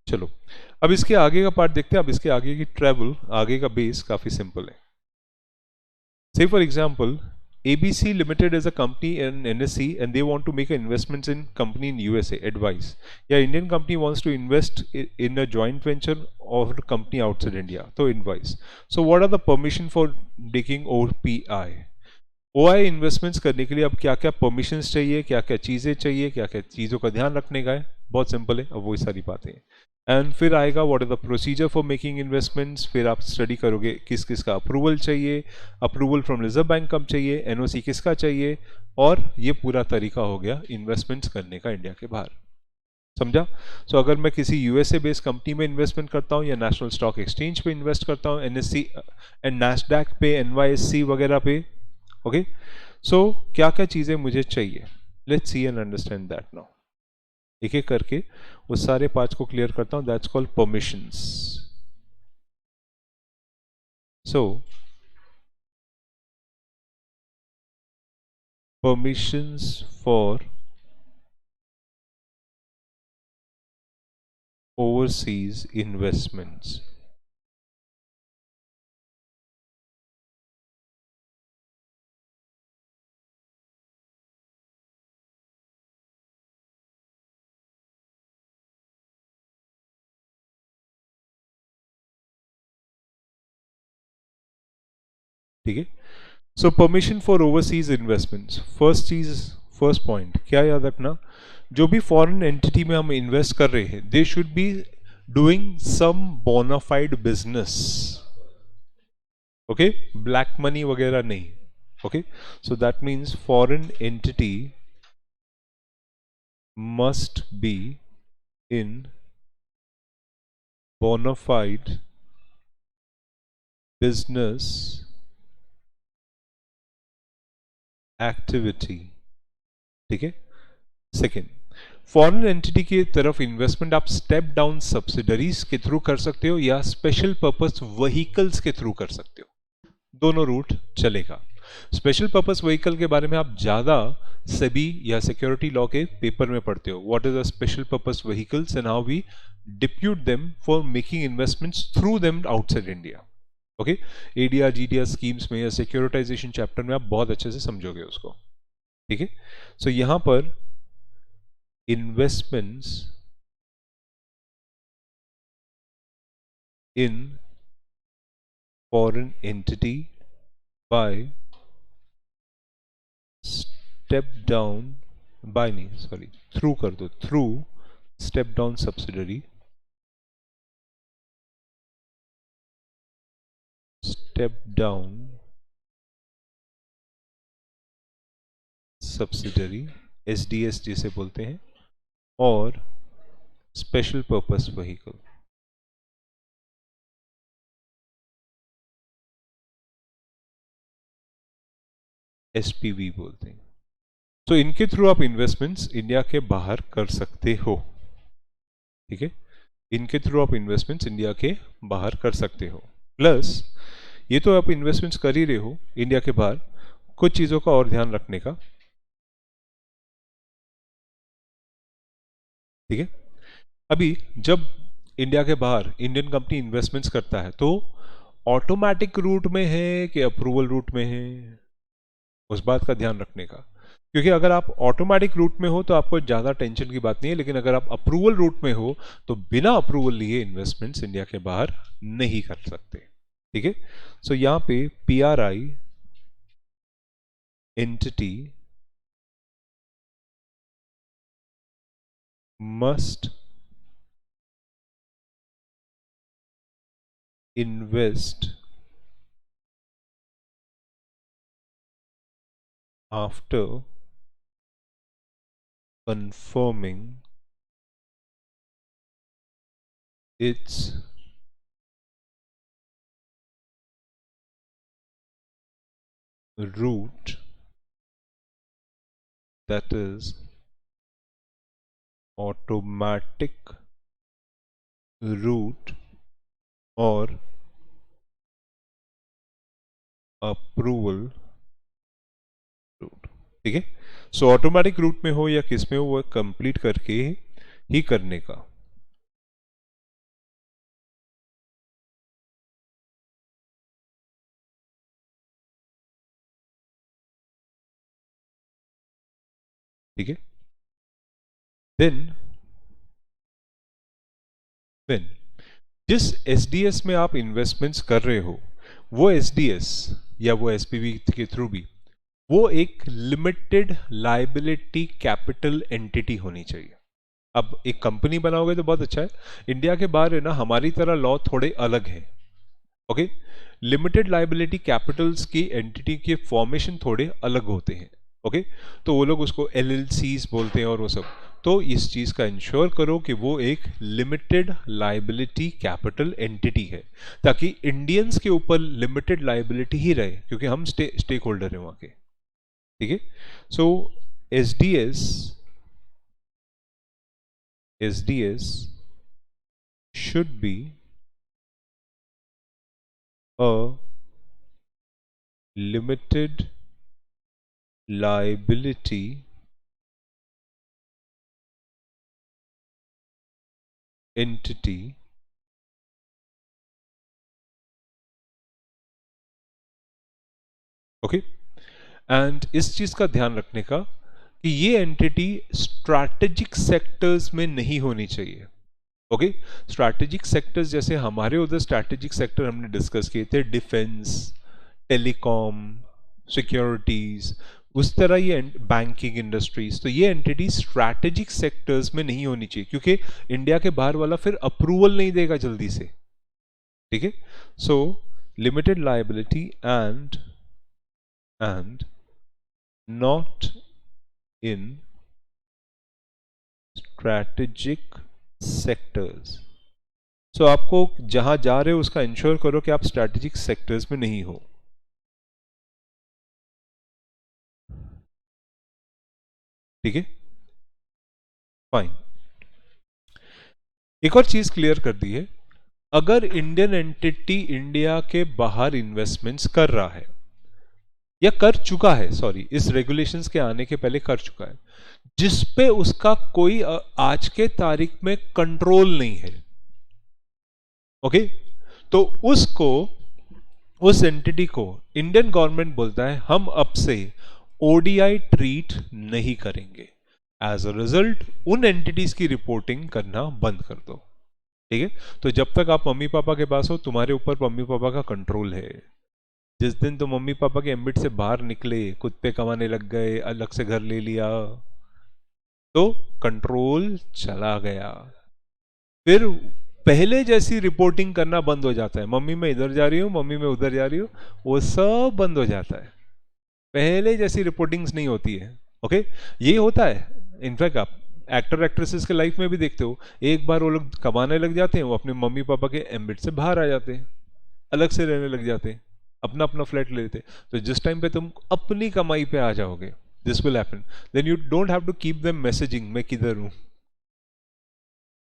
चलो, अब इसके आगे का पार्ट देखते हैं। अब इसके आगे की ट्रैवल, आगे का बेस काफी सिंपल है। Say for example, ABC Limited is a company in NSE and they want to make investments in company in USA. Advice: या Indian company wants to invest in a joint venture of a company outside India. So advice. So what are the permission for taking OPI? OI investments करने के लिए अब क्या क्या permissions चाहिए, क्या क्या चीज़ें चाहिए, क्या क्या चीज़ों का ध्यान रखने का है, बहुत सिंपल है। अब वही सारी बातें हैं। एंड फिर आएगा what is the procedure for making investments. फिर आप स्टडी करोगे किस किस का अप्रूवल चाहिए, अप्रूवल फ्रॉम रिजर्व बैंक कब चाहिए, एनओसी किसका चाहिए, और ये पूरा तरीका हो गया इन्वेस्टमेंट्स करने का इंडिया के बाहर। समझा? सो अगर मैं किसी यूएसए बेस्ड कंपनी में इन्वेस्टमेंट करता हूँ या नेशनल स्टॉक एक्सचेंज पे इन्वेस्ट करता हूँ, एनएससी एंड नैस्डैक पे, एनवाईएससी वगैरह पे, ओके, सो क्या क्या चीज़ें मुझे चाहिए, let's see and understand that now. एक एक करके उस सारे पार्ट्स को क्लियर करता हूँ। That's called permissions. So permissions for overseas investments. ठीक है, so permission for overseas investments, first चीज, फर्स्ट पॉइंट क्या याद रखना, जो भी फॉरेन एंटिटी में हम इन्वेस्ट कर रहे हैं they should be doing some bonafide business. Okay, black money वगैरह नहीं। Okay, so that means foreign entity must be in bona fide business activity। ठीक है, सेकेंड, फॉरेन एंटिटी की तरफ इन्वेस्टमेंट आप स्टेप डाउन सब्सिडरीज के थ्रू कर सकते हो या स्पेशल पर्पस व्हीकल्स के थ्रू कर सकते हो, दोनों रूट चलेगा। स्पेशल पर्पस व्हीकल के बारे में आप ज्यादा सेबी या सिक्योरिटी लॉ के पेपर में पढ़ते हो, what is a special purpose vehicles and how we depute them for making investments through them outside India. Okay, ADR GDR schemes में या सिक्योरिटाइजेशन चैप्टर में आप बहुत अच्छे से समझोगे उसको। ठीक है, सो यहां पर investments in foreign entity by step down, by नहीं सॉरी, थ्रू कर दो, through step down subsidiary, step down subsidiary, SDS जिसे बोलते हैं, और स्पेशल पर्पस व्हीकल, एसपीवी बोलते हैं। तो इनके थ्रू आप इन्वेस्टमेंट्स इंडिया के बाहर कर सकते हो। ठीक है, इनके थ्रू आप इन्वेस्टमेंट्स इंडिया के बाहर कर सकते हो। प्लस ये तो आप इन्वेस्टमेंट्स कर ही रहे हो इंडिया के बाहर, कुछ चीज़ों का और ध्यान रखने का। ठीक है, अभी जब इंडिया के बाहर इंडियन कंपनी इन्वेस्टमेंट्स करता है तो ऑटोमेटिक रूट में है कि अप्रूवल रूट में है, उस बात का ध्यान रखने का। क्योंकि अगर आप ऑटोमेटिक रूट में हो तो आपको ज़्यादा टेंशन की बात नहीं है, लेकिन अगर आप अप्रूवल रूट में हो तो बिना अप्रूवल लिए इन्वेस्टमेंट्स इंडिया के बाहर नहीं कर सकते। ठीक है, सो यहाँ पे PRI entity must invest after confirming its route, that is automatic route or approval route। ठीक है, सो ऑटोमेटिक रूट में हो या किस में हो वो कंप्लीट करके ही करने का। ठीक है। देन जिस एसडीएस में आप इन्वेस्टमेंट्स कर रहे हो, वो एसडीएस या वो एसपीवी के थ्रू भी वो एक लिमिटेड लायबिलिटी कैपिटल एंटिटी होनी चाहिए। अब एक कंपनी बनाओगे तो बहुत अच्छा है। इंडिया के बाहर है ना, हमारी तरह लॉ थोड़े अलग है। ओके, लिमिटेड लायबिलिटी कैपिटल्स की एंटिटी के फॉर्मेशन थोड़े अलग होते हैं। ओके, तो वो लोग उसको एलएलसीज बोलते हैं और वो सब। तो इस चीज का इंश्योर करो कि वो एक लिमिटेड लायबिलिटी कैपिटल एंटिटी है, ताकि इंडियंस के ऊपर लिमिटेड लायबिलिटी ही रहे, क्योंकि हम स्टेक होल्डर हैं वहां के। ठीक है। So SDS should be a limited liability entity okay. And इस चीज का ध्यान रखने का कि ये एंटिटी स्ट्रैटेजिक सेक्टर्स में नहीं होनी चाहिए। ओके, स्ट्रैटेजिक सेक्टर्स जैसे हमारे उधर स्ट्रैटेजिक सेक्टर हमने डिस्कस किए थे, डिफेंस, टेलीकॉम, सिक्योरिटीज, उस तरह ये बैंकिंग इंडस्ट्रीज, तो ये एंटिटी स्ट्रैटेजिक सेक्टर्स में नहीं होनी चाहिए, क्योंकि इंडिया के बाहर वाला फिर अप्रूवल नहीं देगा जल्दी से। ठीक है। So limited liability and not in strategic sectors. So आपको जहां जा रहे हो उसका इंश्योर करो कि आप स्ट्रैटेजिक सेक्टर्स में नहीं हो। ठीक है, फाइन। एक और चीज क्लियर कर दी है, अगर इंडियन एंटिटी इंडिया के बाहर इन्वेस्टमेंट्स कर रहा है या कर चुका है, सॉरी, इस रेगुलेशंस के आने के पहले कर चुका है, जिस पे उसका कोई आज के तारीख में कंट्रोल नहीं है, ओके, तो उसको, उस एंटिटी को इंडियन गवर्नमेंट बोलता है हम अब से ओडीआई ट्रीट नहीं करेंगे। एज अ रिजल्ट उन एंटिटीज की रिपोर्टिंग करना बंद कर दो। ठीक है। तो जब तक आप मम्मी पापा के पास हो, तुम्हारे ऊपर मम्मी पापा का कंट्रोल है। जिस दिन तो मम्मी पापा के एम्बिट से बाहर निकले, खुद पे कमाने लग गए, अलग से घर ले लिया, तो कंट्रोल चला गया। फिर पहले जैसी रिपोर्टिंग करना बंद हो जाता है। मम्मी मैं इधर जा रही हूँ, मम्मी मैं उधर जा रही हूँ, वो सब बंद हो जाता है। पहले जैसी रिपोर्टिंग्स नहीं होती है। ओके, ये होता है। इनफैक्ट आप एक्टर एक्ट्रेसेस के लाइफ में भी देखते हो, एक बार वो लोग कमाने लग जाते हैं, वो अपने मम्मी पापा के एम्बिट से बाहर आ जाते हैं, अलग से रहने लग जाते हैं, अपना अपना फ्लैट ले लेते। तो जिस टाइम पे तुम अपनी कमाई पे आ जाओगे, this will happen, then you don't have to keep them messaging मैं किधर हूं।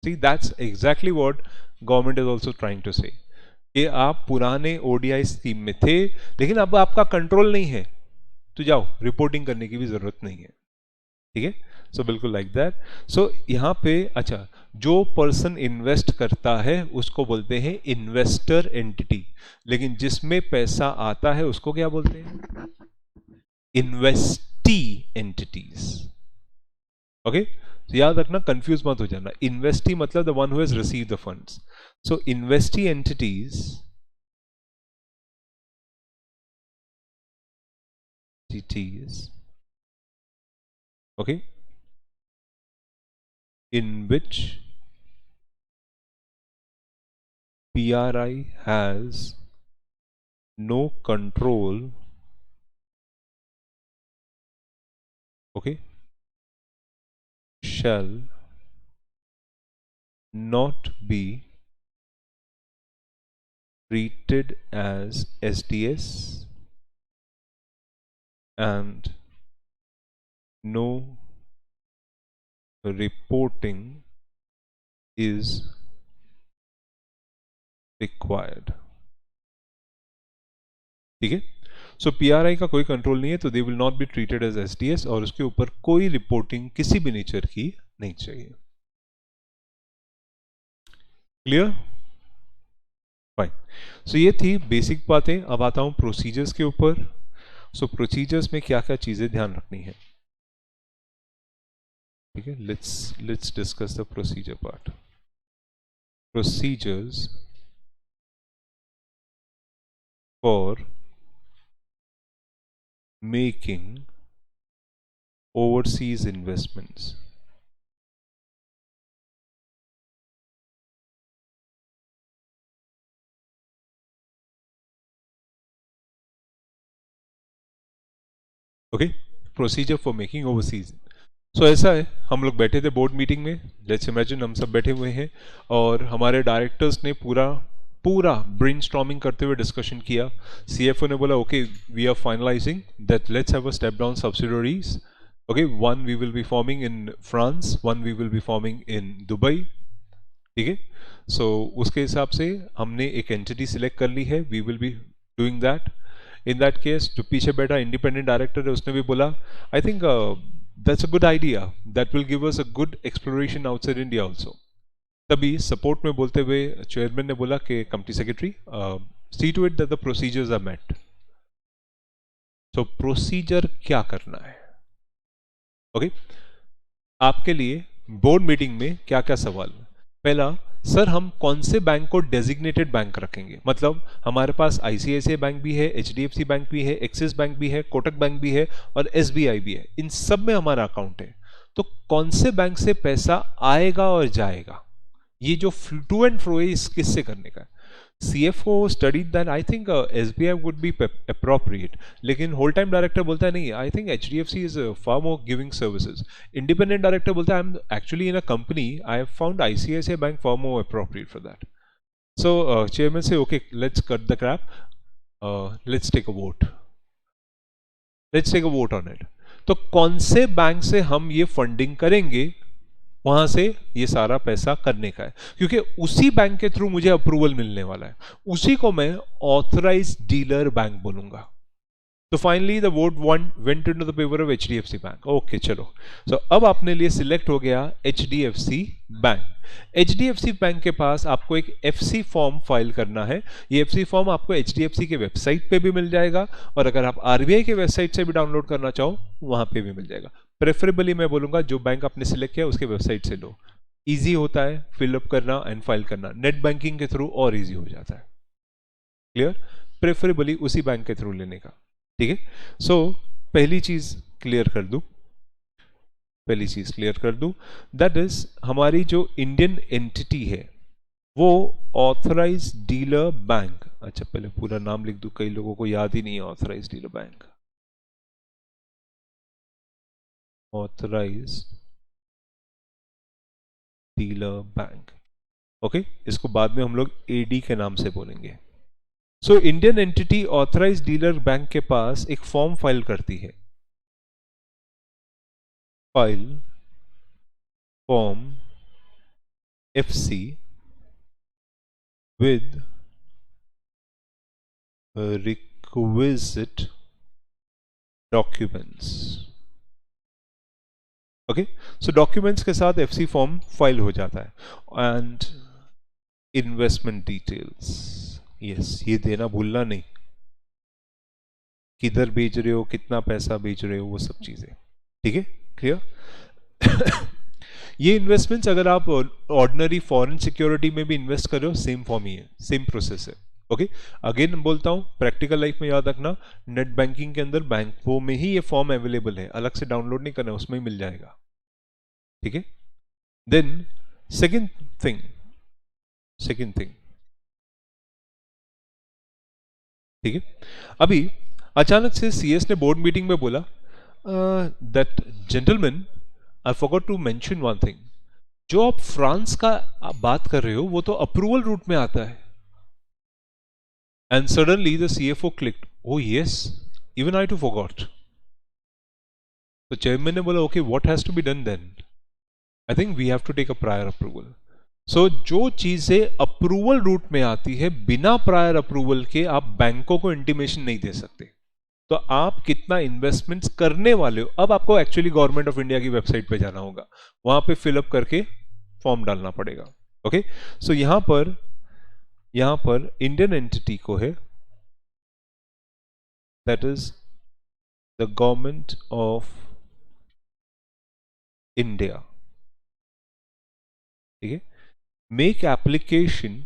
See, that's exactly what government is also trying to say, कि आप पुराने ओडीआई स्कीम में थे, लेकिन अब आपका कंट्रोल नहीं है, तो जाओ, रिपोर्टिंग करने की भी जरूरत नहीं है। ठीक है। सो बिल्कुल लाइक दैट। सो यहाँ पे अच्छा, जो पर्सन इन्वेस्ट करता है उसको बोलते हैं इन्वेस्टर एंटिटी, लेकिन जिसमें पैसा आता है उसको क्या बोलते हैं? Investee entities. ओके, तो याद रखना, कंफ्यूज मत हो जाना। इन्वेस्टी मतलब the one who has receive the funds. So investee entities, okay, in which PRI has no control, okay, shall not be treated as SDS, and no reporting is required. ठीक है। सो PRI का कोई control नहीं है, तो they will not be treated as SDS, और उसके ऊपर कोई रिपोर्टिंग किसी भी नेचर की नहीं चाहिए। क्लियर? फाइन। सो ये थी बेसिक बातें। अब आता हूं प्रोसीजर्स के ऊपर। सो प्रोसीजर्स में क्या क्या चीजें ध्यान रखनी है। ठीक है, let's discuss the procedure part. Procedures for making overseas investments. Okay, procedure for making overseas. So ऐसा है, हम लोग बैठे थे बोर्ड मीटिंग में. लेट्स इमेजिन हम सब बैठे हुए हैं और हमारे डायरेक्टर्स ने पूरा पूरा ब्रेनस्टॉर्मिंग करते हुए डिस्कशन किया. सीएफओ ने बोला okay, we are finalising that, let's have a step down subsidiaries. Okay, one we will be forming in France, one we will be forming in Dubai. ठीक है, सो उसके हिसाब से हमने एक एंटिटी सिलेक्ट कर ली है. We will be doing that. In that case जो पीछे बैठा इंडिपेंडेंट डायरेक्टर है उसने भी बोला I think that's a good idea, that will give us a good exploration outside India also. तभी सपोर्ट में बोलते हुए चेयरमैन ने बोला कि company secretary, see to it that the procedures are met. So procedure क्या करना है? ओके, आपके लिए बोर्ड मीटिंग में क्या क्या सवाल? पहला, सर हम कौन से बैंक को डेजिग्नेटेड बैंक रखेंगे? मतलब हमारे पास आईसीआईसीआई बैंक भी है, एचडीएफसी बैंक भी है, एक्सिस बैंक भी है, कोटक बैंक भी है और एसबीआई भी है. इन सब में हमारा अकाउंट है. तो कौन से बैंक से पैसा आएगा और जाएगा, ये जो टू एंड फ्रो है, इस किससे करने का है? CFO studied that I think SBI would be appropriate. लेकिन होल टाइम डायरेक्टर बोलता है नहीं, I think HDFC is far more giving services. Independent director बोलता है I am actually in a company, I have found ICICI bank far more appropriate for that. So chairman say okay, let's cut the crap, let's take a vote. Let's take a vote on it. तो कौन से bank से हम ये funding करेंगे, वहां से ये सारा पैसा करने का है, क्योंकि उसी बैंक के थ्रू मुझे अप्रूवल मिलने वाला है. उसी को मैं ऑथराइज डीलर बैंक बोलूंगा. तो finally the vote went into the favour of HDFC bank. Okay चलो, सो अब आपने लिए सिलेक्ट हो गया एचडीएफसी बैंक. एचडीएफसी बैंक के पास आपको एक एफसी फॉर्म फाइल करना है. ये एफसी फॉर्म आपको एचडीएफसी के वेबसाइट पे भी मिल जाएगा और अगर आप आरबीआई के वेबसाइट से भी डाउनलोड करना चाहो वहां पे भी मिल जाएगा. प्रेफरेबली मैं बोलूंगा जो बैंक आपने सिलेक्ट किया उसके वेबसाइट से लो. ईजी होता है फिलअप करना एंड फाइल करना. नेट बैंकिंग के थ्रू और ईजी हो जाता है. क्लियर? प्रेफरेबली उसी बैंक के थ्रू लेने का. ठीक है, सो पहली चीज क्लियर कर दूं, दैट इज हमारी जो इंडियन एंटिटी है वो ऑथराइज डीलर बैंक. अच्छा पहले पूरा नाम लिख दूं, कई लोगों को याद ही नहीं है authorise dealer bank. Authorise dealer bank. Okay, इसको बाद में हम लोग एडी के नाम से बोलेंगे. So Indian entity authorise dealer bank के पास एक फॉर्म फाइल करती है. File form FC with requisite documents. Okay, so documents के साथ FC फॉर्म फाइल हो जाता है. एंड इन्वेस्टमेंट डिटेल्स, यस, ये देना भूलना नहीं. किधर बेच रहे हो, कितना पैसा बेच रहे हो, वो सब चीजें. ठीक है, क्लियर? ये इन्वेस्टमेंट्स अगर आप ऑर्डिनरी फॉरेन सिक्योरिटी में भी इन्वेस्ट कर रहे हो, सेम फॉर्म ही है, सेम प्रोसेस है. ओके, अगेन बोलता हूं, प्रैक्टिकल लाइफ में याद रखना, नेट बैंकिंग के अंदर बैंकों में ही ये फॉर्म अवेलेबल है, अलग से डाउनलोड नहीं करना, उसमें ही मिल जाएगा. ठीक है, देन सेकंड थिंग, ठीक है, अभी अचानक से सीएस ने बोर्ड मीटिंग में बोला that gentleman, I forgot to mention one thing. जो आप फ्रांस का आप बात कर रहे हो वो तो अप्रूवल रूट में आता है. And suddenly the CFO clicked, oh yes, even I too forgot. तो चेयरमैन ने बोला okay, what has to be done then? I think we have to take a prior approval. So जो चीजें approval root में आती है, बिना prior approval के आप बैंकों को इंटीमेशन नहीं दे सकते. तो आप कितना इन्वेस्टमेंट्स करने वाले हो, अब आपको एक्चुअली गवर्नमेंट ऑफ इंडिया की वेबसाइट पे जाना होगा, वहां पे फिलअप करके फॉर्म डालना पड़ेगा. ओके, सो यहां पर इंडियन एंटिटी को है, that is the government of India, ठीक है। Make application,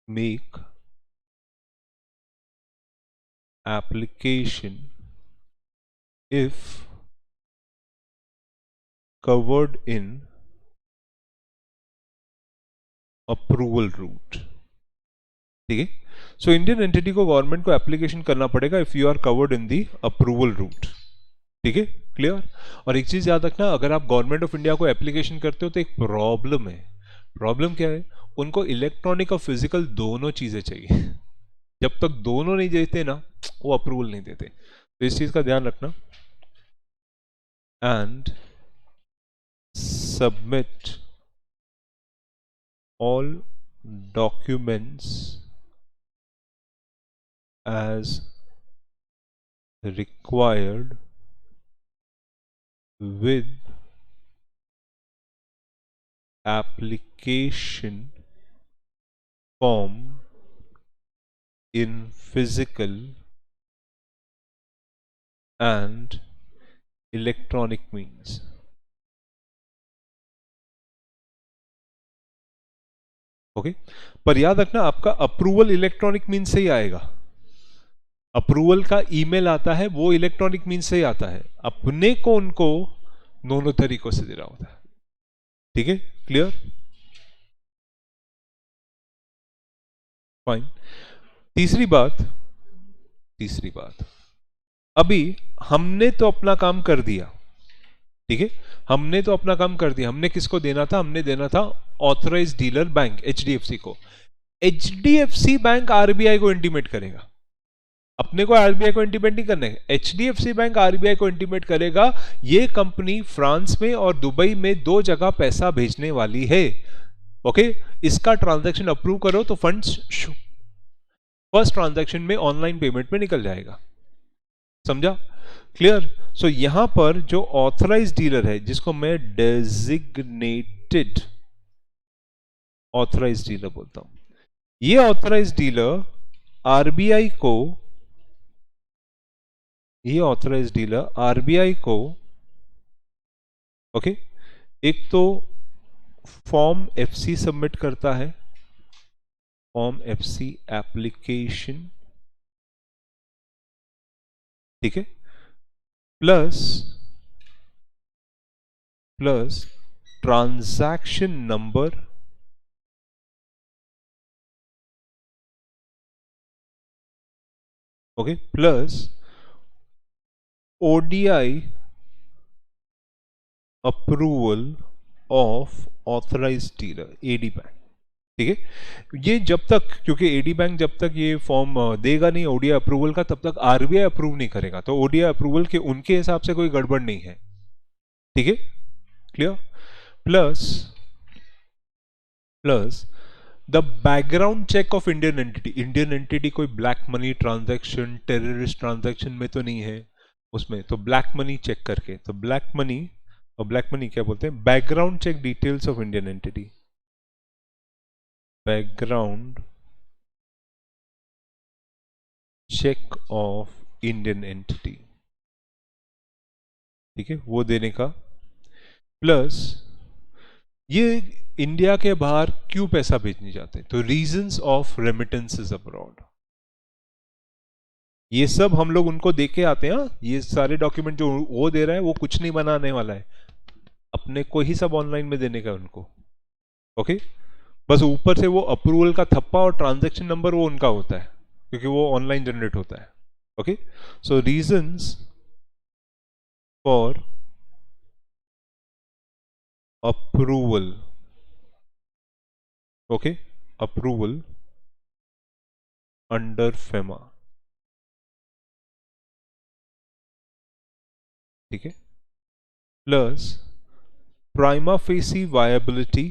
make application if covered in approval route, ठीक है। सो इंडियन एंटिटी को गवर्नमेंट को एप्लीकेशन करना पड़ेगा if you are covered in the approval route, ठीक है, क्लियर। और एक चीज याद रखना, अगर आप गवर्नमेंट ऑफ इंडिया को एप्लीकेशन करते हो तो एक प्रॉब्लम है। प्रॉब्लम क्या है? उनको इलेक्ट्रॉनिक और फिजिकल दोनों चीजें चाहिए। जब तक दोनों नहीं देते ना, वो अप्रूवल नहीं देते। तो इस चीज का ध्यान रखना। And submit all documents as required with application form in physical and electronic means। Okay, पर याद रखना आपका अप्रूवल इलेक्ट्रॉनिक मीन से ही आएगा। अप्रूवल का ईमेल आता है वो इलेक्ट्रॉनिक मीन से ही आता है, अपने को उनको दोनों तरीकों से देना होता है, ठीक है, क्लियर, फाइन। तीसरी बात, तीसरी बात, अभी हमने तो अपना काम कर दिया, ठीक है, हमने तो अपना काम कर दिया। हमने किसको देना था? हमने देना था ऑथराइज्ड डीलर बैंक एचडीएफसी को। एचडीएफसी बैंक आरबीआई को इंटीमेट करेगा, अपने को आरबीआई को इंटीमेट नहीं करना है, एचडीएफसी बैंक आरबीआई को इंटीमेट करेगा ये कंपनी फ्रांस में और दुबई में दो जगह पैसा भेजने वाली है। ओके, इसका ट्रांजैक्शन अप्रूव करो तो फंड्स फर्स्ट ट्रांजैक्शन में ऑनलाइन पेमेंट में निकल जाएगा। समझा? क्लियर। सो यहां पर जो ऑथराइज डीलर है, जिसको मैं डेजिग्नेटेड ऑथराइज डीलर बोलता हूं, ये ऑथराइज डीलर आरबीआई को, ये ऑथराइज डीलर आरबीआई को, ओके, एक तो फॉर्म एफसी सबमिट करता है, फॉर्म एफसी एप्लीकेशन, ठीक है, plus plus transaction number, okay, plus ODI approval of authorised dealer AD bank, ठीक है। ये जब तक, क्योंकि एडी बैंक जब तक ये फॉर्म देगा नहीं ओडीआई अप्रूवल का, तब तक आरबीआई अप्रूव नहीं करेगा। तो ओडीआई अप्रूवल के उनके हिसाब से कोई गड़बड़ नहीं है, ठीक है, clear. Plus plus the background check of Indian entity. Indian entity कोई black money transaction, terrorist transaction में तो नहीं है उसमें, तो ब्लैक मनी चेक करके, तो ब्लैक मनी, और ब्लैक मनी क्या बोलते हैं? Background check details of Indian entity, background check of Indian entity, ठीक है, वो देने का। प्लस ये इंडिया के बाहर क्यों पैसा भेजने जाते हैं, तो रीजंस ऑफ रेमिटेंसेस अब्रॉड, ये सब हम लोग उनको दे के आते हैं। ये सारे डॉक्यूमेंट जो वो दे रहा है वो कुछ नहीं बनाने वाला है, अपने को ही सब ऑनलाइन में देने का उनको, ओके। बस ऊपर से वो अप्रूवल का थप्पा और ट्रांजैक्शन नंबर वो उनका होता है, क्योंकि वो ऑनलाइन जनरेट होता है, okay. So reasons for approval, okay, approval under FEMA, ठीक है, plus prima facie viability,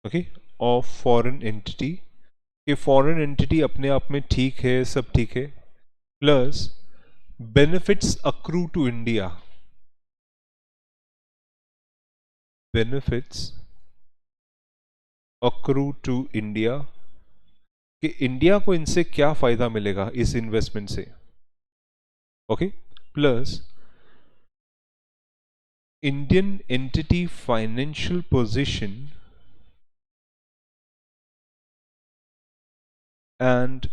okay, of foreign entity, कि फॉरेन एंटिटी अपने आप में ठीक है, सब ठीक है, plus benefits accrue to India, benefits accrue to India, कि इंडिया को इनसे क्या फायदा मिलेगा इस इन्वेस्टमेंट से, okay, plus Indian entity financial position and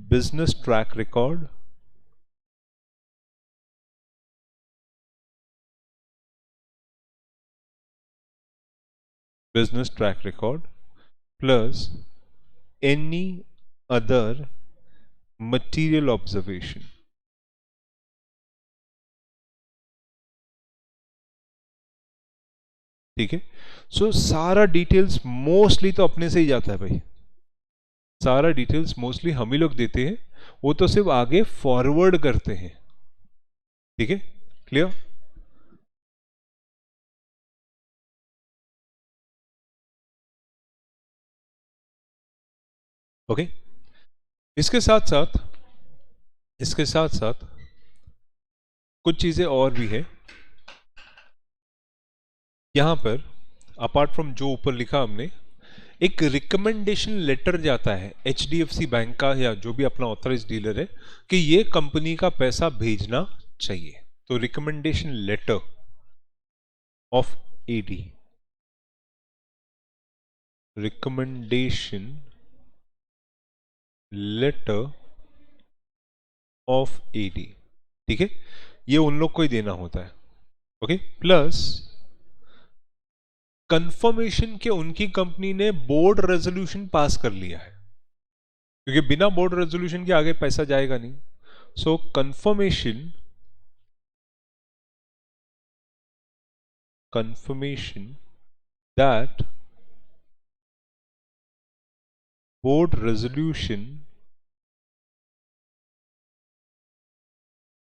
business track record, business track record plus any other material observation. ठीक है, सो सारा डिटेल्स मोस्टली तो अपने से ही जाता है भाई, सारा डिटेल्स मोस्टली हम ही लोग देते हैं, वो तो सिर्फ आगे फॉरवर्ड करते हैं। ठीक है, क्लियर? ओके, इसके साथ साथ कुछ चीजें और भी है यहां पर, अपार्ट फ्रॉम जो ऊपर लिखा हमने, एक रिकमेंडेशन लेटर जाता है HDFC बैंक का या जो भी अपना ऑथराइज डीलर है कि ये कंपनी का पैसा भेजना चाहिए, तो recommendation letter of AD, recommendation letter of AD, ठीक है, ये उन लोग को ही देना होता है। ओके, प्लस कंफर्मेशन के उनकी कंपनी ने बोर्ड रेजोल्यूशन पास कर लिया है, क्योंकि बिना बोर्ड रेजोल्यूशन के आगे पैसा जाएगा नहीं। So confirmation that board resolution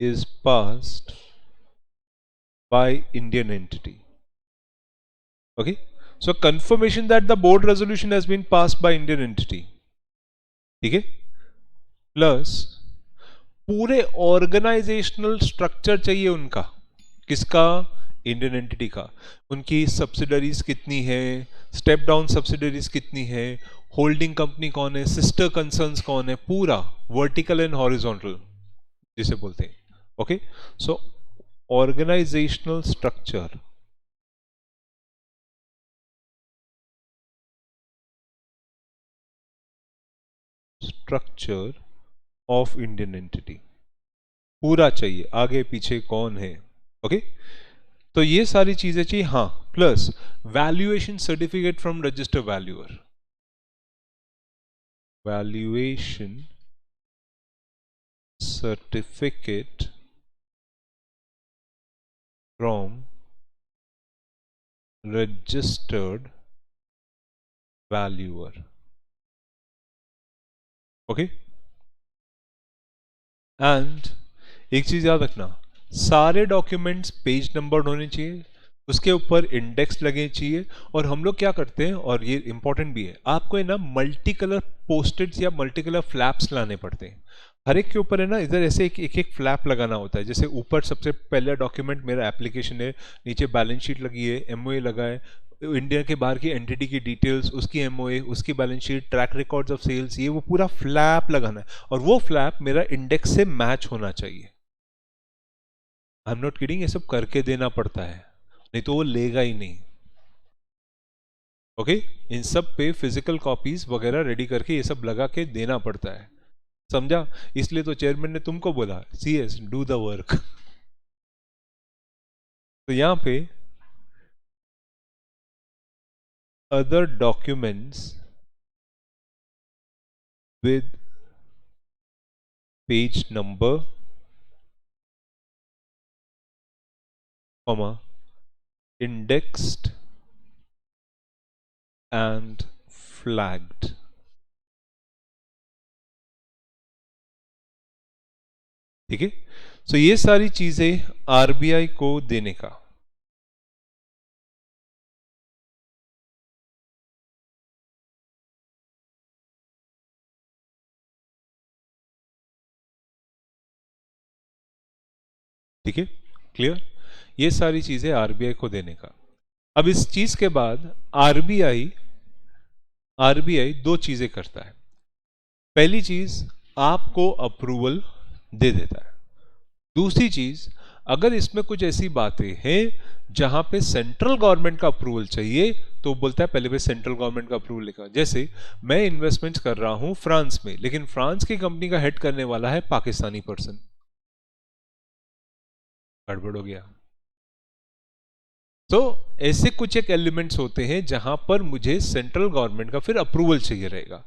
is passed by Indian entity. Okay, so confirmation that the board resolution has been passed by Indian entity. ठीक है, प्लस पूरे ऑर्गेनाइजेशनल स्ट्रक्चर चाहिए उनका, किसका? इंडियन एंटिटी का, उनकी सब्सिडरीज कितनी है, स्टेप डाउन सब्सिडरीज कितनी है, होल्डिंग कंपनी कौन है, सिस्टर कंसर्न्स कौन है, पूरा वर्टिकल एंड हॉरिजॉन्टल जिसे बोलते हैं। Okay, so organisational structure of Indian entity पूरा चाहिए, आगे पीछे कौन है। ओके, तो ये सारी चीजें चाहिए। हाँ, plus valuation certificate from register valuer, valuation certificate from registered valuer. Okay, and एक चीज याद रखना, सारे डॉक्यूमेंट्स पेज नंबर्ड होने चाहिए, उसके ऊपर इंडेक्स लगे चाहिए। और हम लोग क्या करते हैं, और ये इंपॉर्टेंट भी है, आपको है ना मल्टी कलर पोस्टेड्स या मल्टी कलर फ्लैप्स लाने पड़ते हैं। हर एक के ऊपर है ना इधर ऐसे एक फ्लैप लगाना होता है। जैसे ऊपर सबसे पहला डॉक्यूमेंट मेरा एप्लीकेशन है, नीचे बैलेंस शीट लगी है, MOA लगा है, इंडिया के बाहर की एंटिटी की डिटेल्स, उसकी MOA, उसकी balance sheet, track records of sales, ये वो पूरा फ्लैप लगाना है। और वो फ्लैप मेरा इंडेक्स से मैच होना चाहिए। आई एम नॉट किडिंग, ये सब करके देना पड़ता है, नहीं तो वो लेगा ही नहीं। ओके, इन सब पे फिजिकल कॉपीज वगैरह रेडी करके ये सब लगा के देना पड़ता है, समझा? इसलिए तो चेयरमैन ने तुमको बोला CS डू द वर्क। तो यहां पे other documents with page number, comma, indexed and flagged। ठीक है, सो ये सारी चीजें RBI को देने का। ठीक है, क्लियर? ये सारी चीजें RBI को देने का। अब इस चीज के बाद RBI आरबीआई दो चीजें करता है। पहली चीज, आपको अप्रूवल दे देता है। दूसरी चीज, अगर इसमें कुछ ऐसी बातें हैं जहां पे सेंट्रल गवर्नमेंट का अप्रूवल चाहिए तो बोलता है पहले भी सेंट्रल गवर्नमेंट का अप्रूवल लेगा। जैसे मैं इन्वेस्टमेंट कर रहा हूं फ्रांस में, लेकिन फ्रांस की कंपनी का हेड करने वाला है पाकिस्तानी पर्सन, गड़बड़ हो गया। तो ऐसे कुछ एक एलिमेंट्स होते हैं जहां पर मुझे सेंट्रल गवर्नमेंट का फिर अप्रूवल चाहिए रहेगा।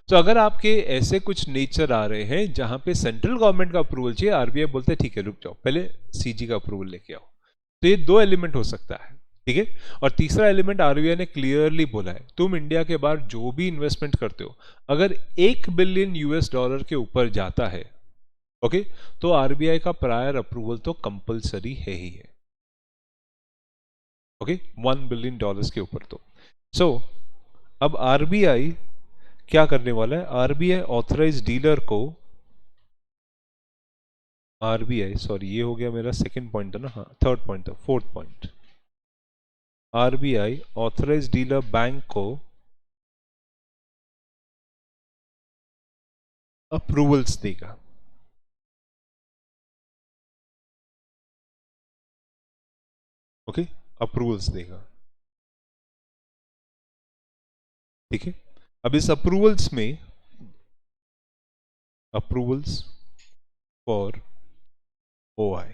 तो अगर आपके ऐसे कुछ नेचर आ रहे हैं जहां पे सेंट्रल गवर्नमेंट का अप्रूवल चाहिए, आरबीआई बोलते हैं ठीक है रुक जाओ, पहले सीजी का अप्रूवल लेके आओ। तो ये दो एलिमेंट हो सकता है, ठीक है। और तीसरा एलिमेंट आरबीआई ने क्लियरली बोला है, तुम इंडिया के बाहर जो भी इन्वेस्टमेंट करते हो, अगर 1 बिलियन यूएस डॉलर के ऊपर जाता है, ओके, तो आरबीआई का प्रायर अप्रूवल तो कंपलसरी है ही है। ओके, 1 बिलियन डॉलर्स के ऊपर तो अब आरबीआई क्या करने वाला है, आरबीआई ऑथराइज डीलर को, आरबीआई सॉरी ये हो गया मेरा सेकंड पॉइंट था ना, हाँ थर्ड पॉइंट था, fourth point, RBI authorise dealer bank को अप्रूवल्स देगा। ओके, अप्रूवल्स देगा, ठीक है। अब इस अप्रूवल्स में, अप्रूवल्स फॉर ओआई,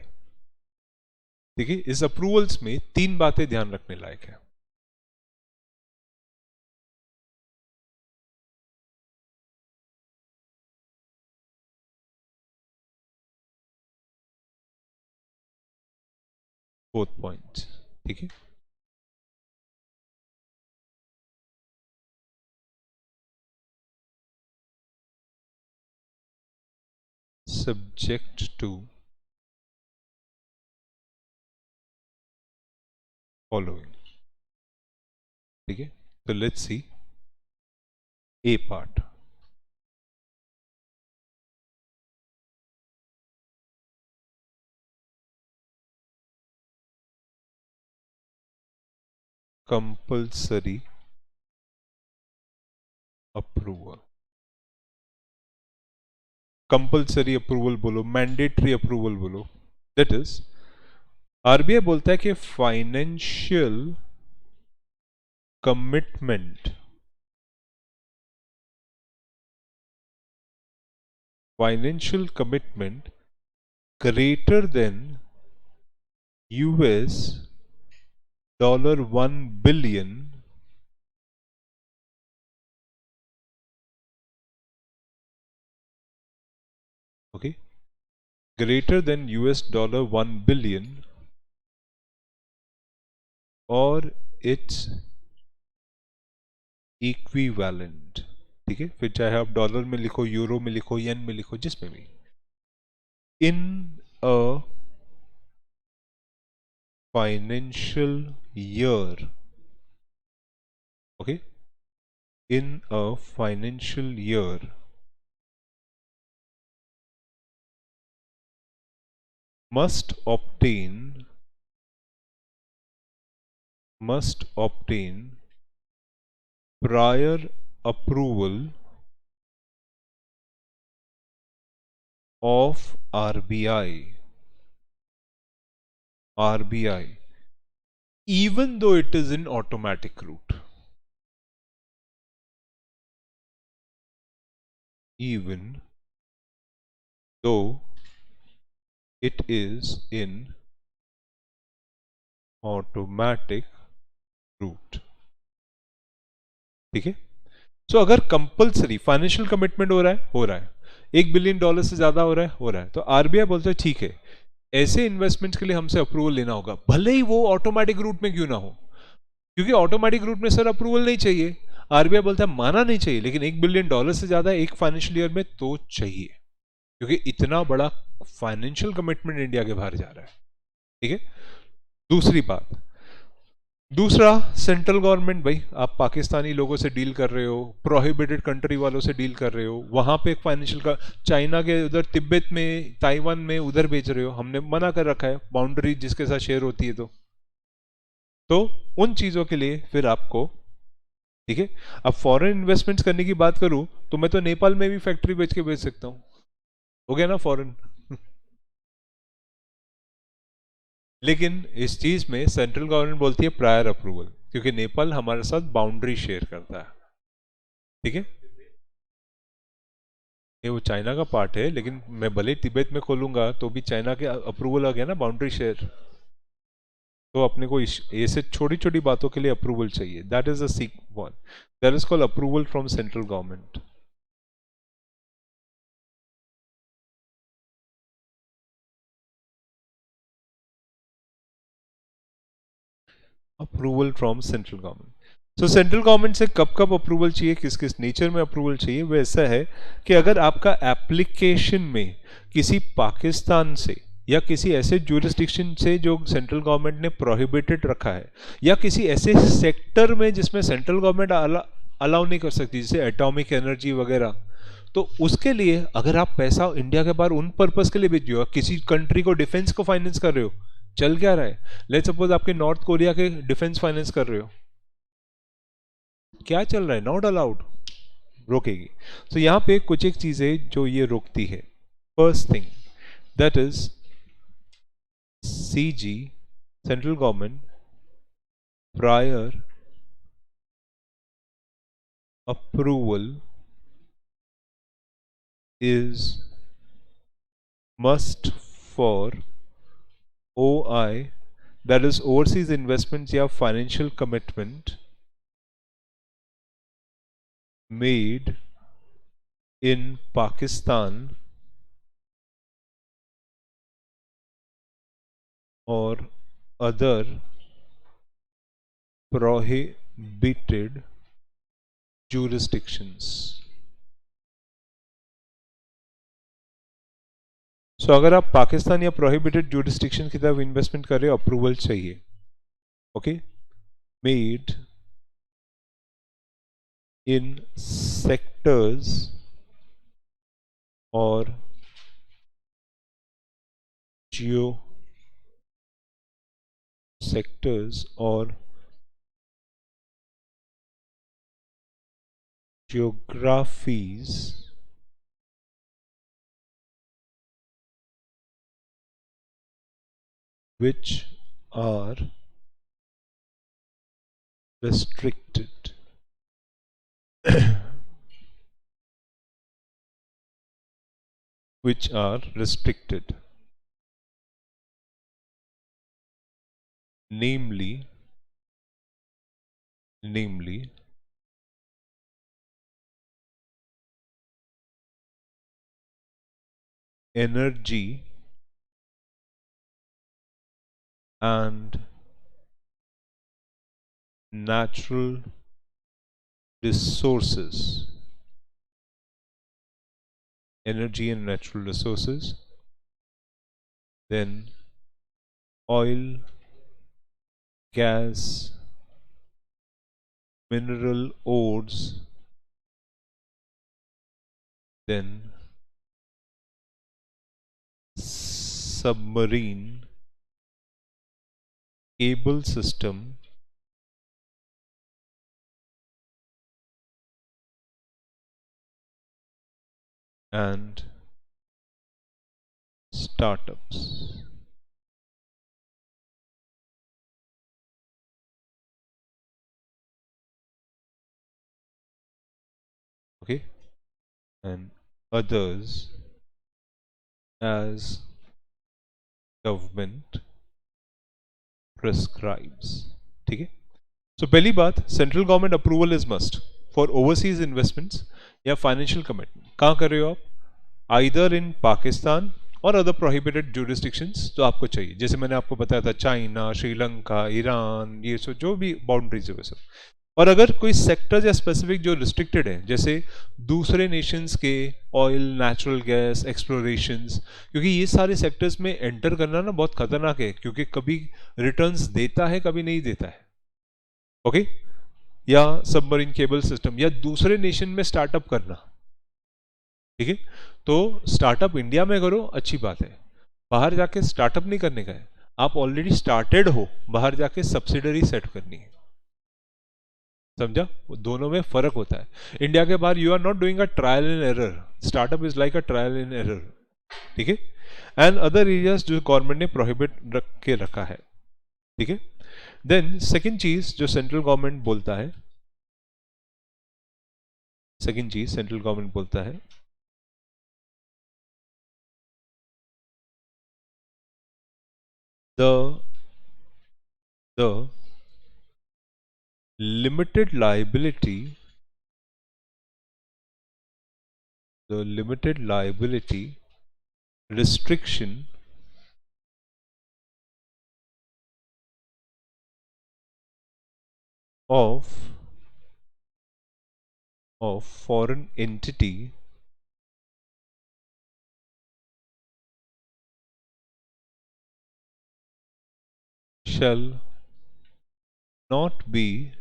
ठीक है, इस अप्रूवल्स में तीन बातें ध्यान रखने लायक है। फोर्थ पॉइंट, ठीक है। सब्जेक्ट टू फॉलोइंग, ठीक है। तो let's see A part, compulsory approval, compulsory approval बोलो, मैंडेटरी अप्रूवल बोलो, दैट इज आरबीआई बोलता है कि financial commitment, financial commitment greater than US $1 billion okay, greater than $1 billion और इट्स इक्विवेलेंट, ठीक है। फिर चाहे आप डॉलर में लिखो, यूरो में लिखो, येन में लिखो, जिसमें भी, in a financial year, okay, in a financial year must obtain prior approval of RBI, even though it is in automatic route, even though it is in automatic route, ठीक है। सो अगर कंपलसरी फाइनेंशियल कमिटमेंट हो रहा है 1 billion dollar से ज्यादा हो रहा है, तो आरबीआई बोलता है ठीक है, ऐसे इन्वेस्टमेंट्स के लिए हमसे अप्रूवल लेना होगा, भले ही वो ऑटोमेटिक रूट में क्यों ना हो, क्योंकि ऑटोमेटिक रूट में सर अप्रूवल नहीं चाहिए। आरबीआई बोलता है माना नहीं चाहिए, लेकिन 1 बिलियन डॉलर से ज्यादा एक फाइनेंशियल ईयर में तो चाहिए, क्योंकि इतना बड़ा फाइनेंशियल कमिटमेंट इंडिया के बाहर जा रहा है, ठीक है। दूसरी बात, दूसरा, सेंट्रल गवर्नमेंट, भाई आप पाकिस्तानी लोगों से डील कर रहे हो, प्रोहिबिटेड कंट्री वालों से डील कर रहे हो, वहां पे एक फाइनेंशियल का, चाइना के उधर तिब्बत में, ताइवान में उधर बेच रहे हो, हमने मना कर रखा है बाउंड्री जिसके साथ शेयर होती है, तो उन चीजों के लिए फिर आपको ठीक है। अब फॉरेन इन्वेस्टमेंट्स करने की बात करूं तो मैं तो नेपाल में भी फैक्ट्री बेच के बेच सकता हूं, हो गया ना फॉरेन। लेकिन इस चीज में सेंट्रल गवर्नमेंट बोलती है प्रायर अप्रूवल, क्योंकि नेपाल हमारे साथ बाउंड्री शेयर करता है। ठीक है, ये वो चाइना का पार्ट है, लेकिन मैं भले ही तिब्बत में खोलूंगा तो भी चाइना के अप्रूवल आ गया ना, बाउंड्री शेयर। तो अपने को ऐसे छोटी छोटी बातों के लिए अप्रूवल चाहिए, that is a seek one, that is called approval from central government. Approval from central government. So central government से कब कब अप्रूवल चाहिए, किस किस नेचर में अप्रूवल चाहिए, वो ऐसा है कि अगर आपका एप्लीकेशन में किसी पाकिस्तान से या किसी ऐसे जुरिस्डिक्शन से जो सेंट्रल गवर्नमेंट ने प्रोहिबिटेड रखा है, या किसी ऐसे सेक्टर में जिसमें सेंट्रल गवर्नमेंट अलाउ नहीं कर सकती, जैसे एटॉमिक एनर्जी वगैरह, तो उसके लिए अगर आप पैसा इंडिया के बाहर उन पर्पस के लिए भेज रहे हो, किसी कंट्री को डिफेंस को फाइनेंस कर रहे हो, चल क्या रहा है, लेट्स सपोज आपके नॉर्थ कोरिया के डिफेंस फाइनेंस कर रहे हो, क्या चल रहा है, नॉट अलाउड, रोकेगी। तो यहां पे कुछ एक चीजें जो ये रोकती है, first thing that is CG, central government prior approval is must for OI, that is overseas investments या financial commitment made in Pakistan or other prohibited jurisdictions. सो अगर आप पाकिस्तान या प्रोहिबिटेड जुरिस्डिक्शन की तरफ इन्वेस्टमेंट कर रहे हो, अप्रूवल चाहिए। ओके, मेड इन सेक्टर्स और जियो सेक्टर्स और geographies which are restricted which are restricted, namely energy and natural resources, energy and natural resources, then oil, gas, mineral ores, then submarine cable system, and startups. Okay, and others as government prescribes. ठीक है, सो पहली बात, central government approval is must for overseas investments या financial commitment. कहाँ कर रहे हो आप, आइदर इन पाकिस्तान और अदर प्रोहिबिटेड जुरिस्डिक्शंस जो आपको चाहिए, जैसे मैंने आपको बताया था चाइना, श्रीलंका, ईरान, ये सब जो भी बाउंड्रीज है वो सब। और अगर कोई सेक्टर या स्पेसिफिक जो रिस्ट्रिक्टेड है, जैसे दूसरे नेशंस के ऑयल, नेचुरल गैस एक्सप्लोरेशंस, क्योंकि ये सारे सेक्टर्स में एंटर करना ना बहुत खतरनाक है, क्योंकि कभी रिटर्न्स देता है कभी नहीं देता है। ओके, या सबमरीन केबल सिस्टम या दूसरे नेशन में स्टार्टअप करना। ठीक है, तो स्टार्टअप इंडिया में करो अच्छी बात है, बाहर जाके स्टार्टअप नहीं करने का है, आप ऑलरेडी स्टार्टेड हो, बाहर जाके सब्सिडरी सेट करनी है। समझा? वो दोनों में फर्क होता है. इंडिया के बाहर you are not doing a trial and error. Startup is like a trial and error. ठीक है. एंड अदर एरियाज जो गवर्नमेंट ने प्रोहिबिट रख के रखा है. ठीक है. देन सेकेंड चीज जो सेंट्रल गवर्नमेंट बोलता है, सेकेंड चीज सेंट्रल गवर्नमेंट बोलता है, the the limited liability, the limited liability restriction of foreign entity shall not be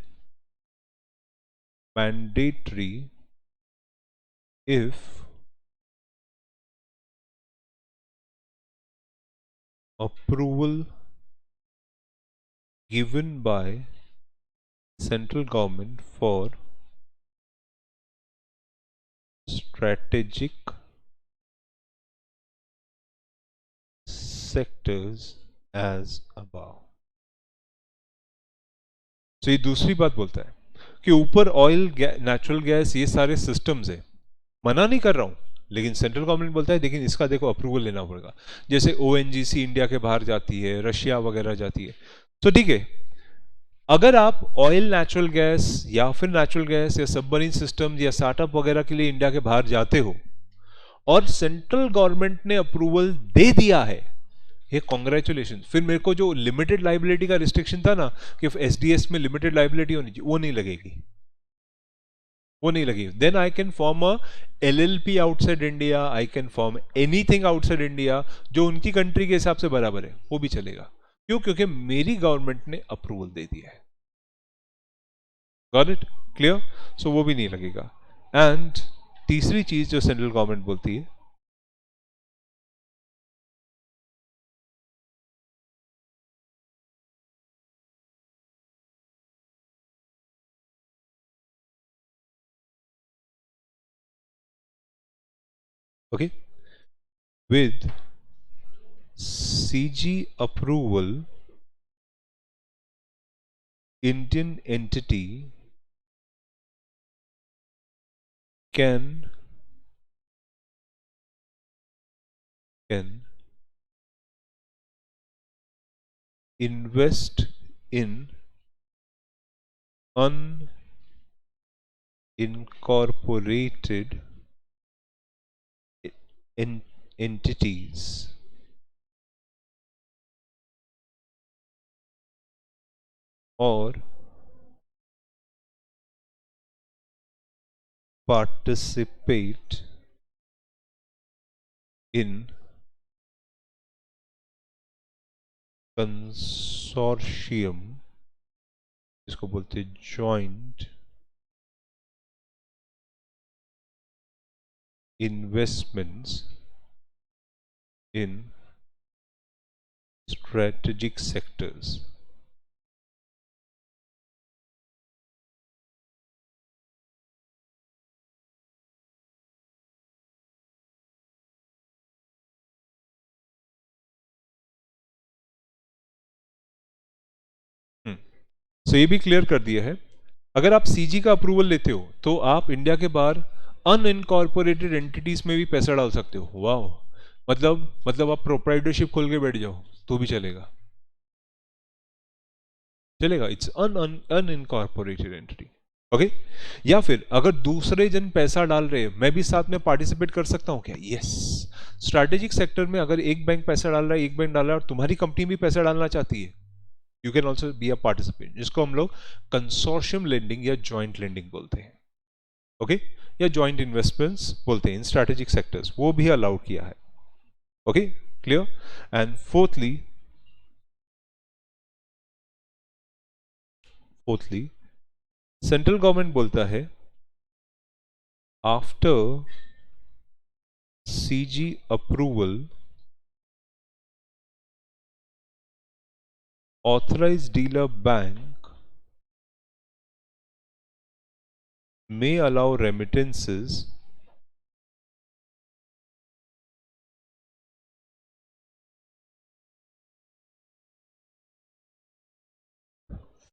mandatory if approval given by central government for strategic sectors as above. तो ये दूसरी बात बोलता है कि ऊपर ऑयल, नेचुरल गैस, ये सारे सिस्टम्स है, मना नहीं कर रहा हूं, लेकिन सेंट्रल गवर्नमेंट बोलता है लेकिन इसका देखो अप्रूवल लेना पड़ेगा. जैसे ओएनजीसी इंडिया के बाहर जाती है, रशिया वगैरह जाती है. तो ठीक है, अगर आप ऑयल, नेचुरल गैस या फिर नेचुरल गैस या सबमरीन सिस्टम या स्टार्टअप वगैरह के लिए इंडिया के बाहर जाते हो और सेंट्रल गवर्नमेंट ने अप्रूवल दे दिया है, ये कॉन्ग्रेचुलेशन. फिर मेरे को जो लिमिटेड लाइबिलिटी का रिस्ट्रिक्शन था ना कि एसडीएस में लिमिटेड लाइबिलिटी होनी चाहिए, वो नहीं लगेगी, वो नहीं लगेगी. Then I can form a LLP outside India, I can form anything outside India जो उनकी कंट्री के हिसाब से बराबर है, वो भी चलेगा. क्यों? क्योंकि मेरी गवर्नमेंट ने अप्रूवल दे दिया है. Got it? क्लियर? सो वो भी नहीं लगेगा. एंड तीसरी चीज जो सेंट्रल गवर्नमेंट बोलती है, okay, with CG approval Indian entity can invest in unincorporated entities or participate in consortium, जिसको बोलते हैं joint investments in strategic sectors. सो ये भी क्लियर कर दिया है. अगर आप सीजी का अप्रूवल लेते हो तो आप इंडिया के बाहर अनइनकॉर्पोरेटेड एंटिटीज में भी पैसा डाल सकते हो. वाह, मतलब आप प्रोप्राइटरशिप खोल के बैठ जाओ तो भी चलेगा, चलेगा. It's unincorporated entity. ओके. या फिर अगर दूसरे जन पैसा डाल रहे हैं, मैं भी साथ में पार्टिसिपेट कर सकता हूं क्या? यस. स्ट्रैटेजिक सेक्टर में अगर एक बैंक पैसा डाल रहा है, एक बैंक डाल रहा है और तुम्हारी कंपनी भी पैसा डालना चाहती है, you can also be a participant, जिसको हम लोग कंसोर्शियम लेंडिंग या जॉइंट लेंडिंग बोलते हैं. ओके. या जॉइंट इन्वेस्टमेंट्स बोलते हैं इन स्ट्रैटेजिक सेक्टर्स, वो भी अलाउड किया है. Okay. Clear? And fourthly central government बोलता है after CG approval authorized dealer bank may allow remittances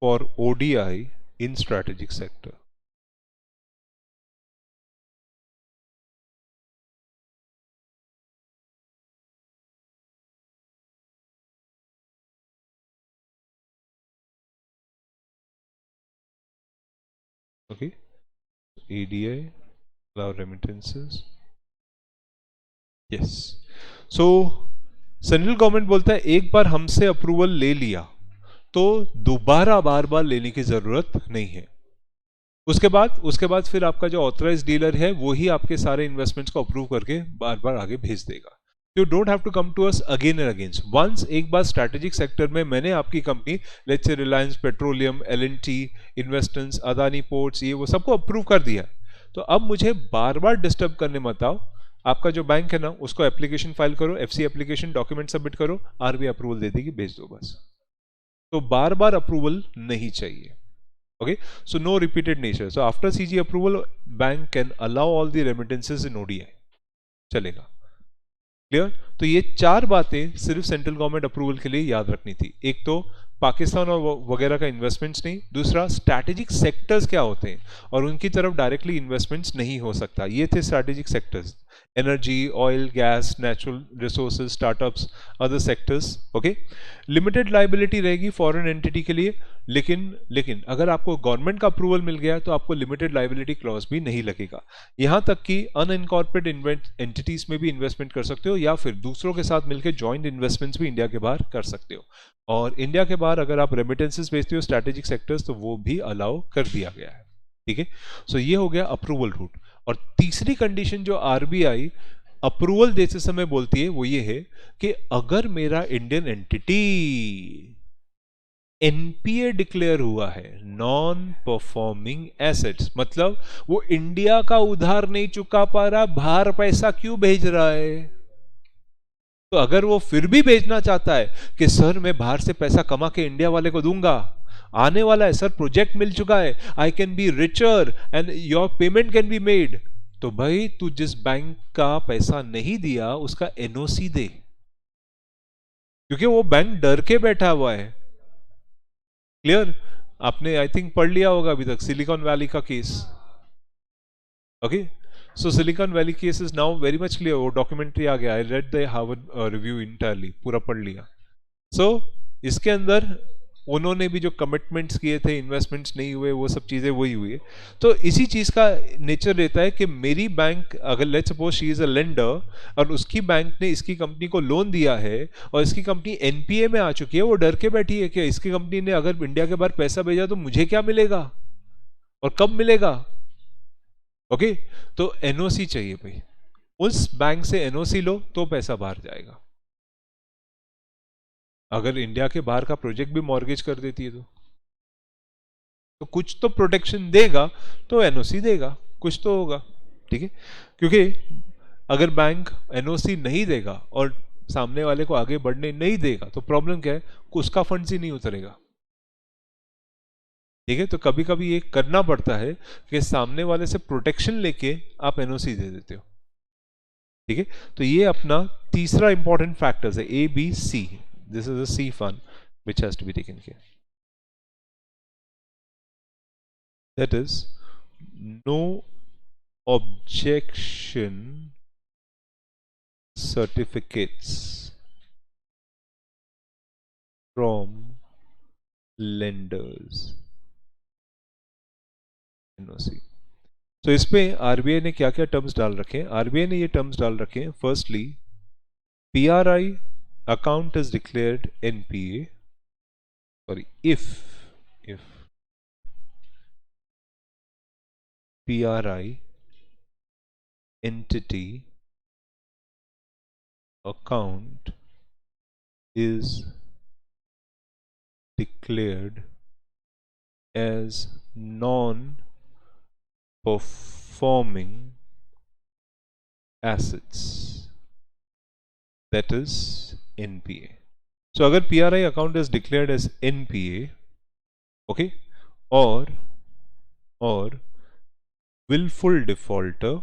for ODI in strategic sector. Okay, ADI allow remittances. Yes. So central government बोलता है एक बार हमसे अप्रूवल ले लिया तो दोबारा बार बार लेने की जरूरत नहीं है। उसके बाद फिर आपका जो ऑथराइज डीलर है वो ही आपके सारे इन्वेस्टमेंट्स को अप्रूव करके बार बार आगे भेज देगा। You don't have to come to us again and again. Once एक बार स्ट्रैटेजिक सेक्टर में मैंने आपकी company let's say Reliance petroleum, L&T, investments, Adani ports, ये वो सबको अप्रूव कर दिया, तो अब मुझे बार बार डिस्टर्ब करने मत आओ। आपका जो बैंक है ना उसको एप्लीकेशन फाइल करो, एफसी एप्लीकेशन, डॉक्यूमेंट सबमिट करो, आरबीआई अप्रूवल दे देगी, भेज दो बस। तो बार बार अप्रूवल नहीं चाहिए। Okay, so no repeated nature. So after CG approval, bank can allow all the remittances in ODI. चलेगा। क्लियर? तो ये चार बातें सिर्फ सेंट्रल गवर्नमेंट अप्रूवल के लिए याद रखनी थी। एक तो पाकिस्तान और वगैरह का इन्वेस्टमेंट्स नहीं, दूसरा स्ट्रैटेजिक सेक्टर्स क्या होते हैं और उनकी तरफ डायरेक्टली इन्वेस्टमेंट्स नहीं हो सकता। ये थे strategic sectors, energy, oil, gas, natural resources, startups, other sectors. Okay, limited liability रहेगी फॉरेन एंटिटी के लिए, लेकिन अगर आपको गवर्नमेंट का अप्रूवल मिल गया तो आपको लिमिटेड लाइबिलिटी क्लॉज भी नहीं लगेगा। यहां तक कि अनइनकॉर्पोरेटेड एंटिटीज में भी इन्वेस्टमेंट कर सकते हो या फिर दूसरों के साथ मिलकर जॉइंट इन्वेस्टमेंट्स भी इंडिया के बाहर कर सकते हो। और इंडिया के बाहर अगर आप रेमिटेंसेस भेजते हो स्ट्रैटेजिक सेक्टर्स तो वो भी अलाउ कर दिया गया है। ठीक है, सो ये हो गया अप्रूवल रूट। और तीसरी कंडीशन जो आरबीआई अप्रूवल देते समय बोलती है वो ये है कि अगर मेरा इंडियन एंटिटी एनपीए डिक्लेयर हुआ है, नॉन परफॉर्मिंग एसेट्स, मतलब वो इंडिया का उधार नहीं चुका पा रहा, बाहर पैसा क्यों भेज रहा है। तो अगर वो फिर भी भेजना चाहता है कि सर मैं बाहर से पैसा कमा के इंडिया वाले को दूंगा, आने वाला है सर, प्रोजेक्ट मिल चुका है, I can be richer and your payment can be made, तो भाई तू जिस बैंक का पैसा नहीं दिया उसका एनओसी दे, क्योंकि वो बैंक डर के बैठा हुआ है। क्लियर? आपने आई थिंक पढ़ लिया होगा अभी तक सिलिकॉन वैली का case. Okay, so silicon valley case is now very much clear. वो डॉक्यूमेंट्री आ गया, I read the Harvard review entirely, पूरा पढ़ लिया। सो इसके अंदर उन्होंने भी जो कमिटमेंट्स किए थे, इन्वेस्टमेंट्स नहीं हुए, वो सब चीज़ें वही हुई। तो इसी चीज़ का नेचर रहता है कि मेरी बैंक, अगर let's suppose she is a lender और उसकी बैंक ने इसकी कंपनी को लोन दिया है और इसकी कंपनी एनपीए में आ चुकी है, वो डर के बैठी है कि इसकी कंपनी ने अगर इंडिया के बाहर पैसा भेजा तो मुझे क्या मिलेगा और कब मिलेगा। ओके, तो एनओसी चाहिए भाई, उस बैंक से एनओसी लो तो पैसा बाहर जाएगा। अगर इंडिया के बाहर का प्रोजेक्ट भी मॉर्गेज कर देती है तो कुछ तो प्रोटेक्शन देगा, तो एनओसी देगा, कुछ तो होगा। ठीक है, क्योंकि अगर बैंक एनओसी नहीं देगा और सामने वाले को आगे बढ़ने नहीं देगा तो प्रॉब्लम क्या है, उसका फंड्स ही नहीं उतरेगा। ठीक है, तो कभी कभी ये करना पड़ता है कि सामने वाले से प्रोटेक्शन लेके आप एनओसी दे देते हो। ठीक है, तो ये अपना तीसरा इंपॉर्टेंट फैक्टर्स है, A B C. This is a C fun which has to be taken care. That is, no objection certificates from lenders NOC. तो इसमें आरबीआई ने क्या क्या टर्म्स डाल रखे हैं? आरबीआई ने ये टर्म्स डाल रखे हैं, firstly PRI account is declared NPA, sorry, if PRI entity account is declared as non-performing assets, that is NPA. So अगर PRI account is declared as NPA, okay, और willful defaulter,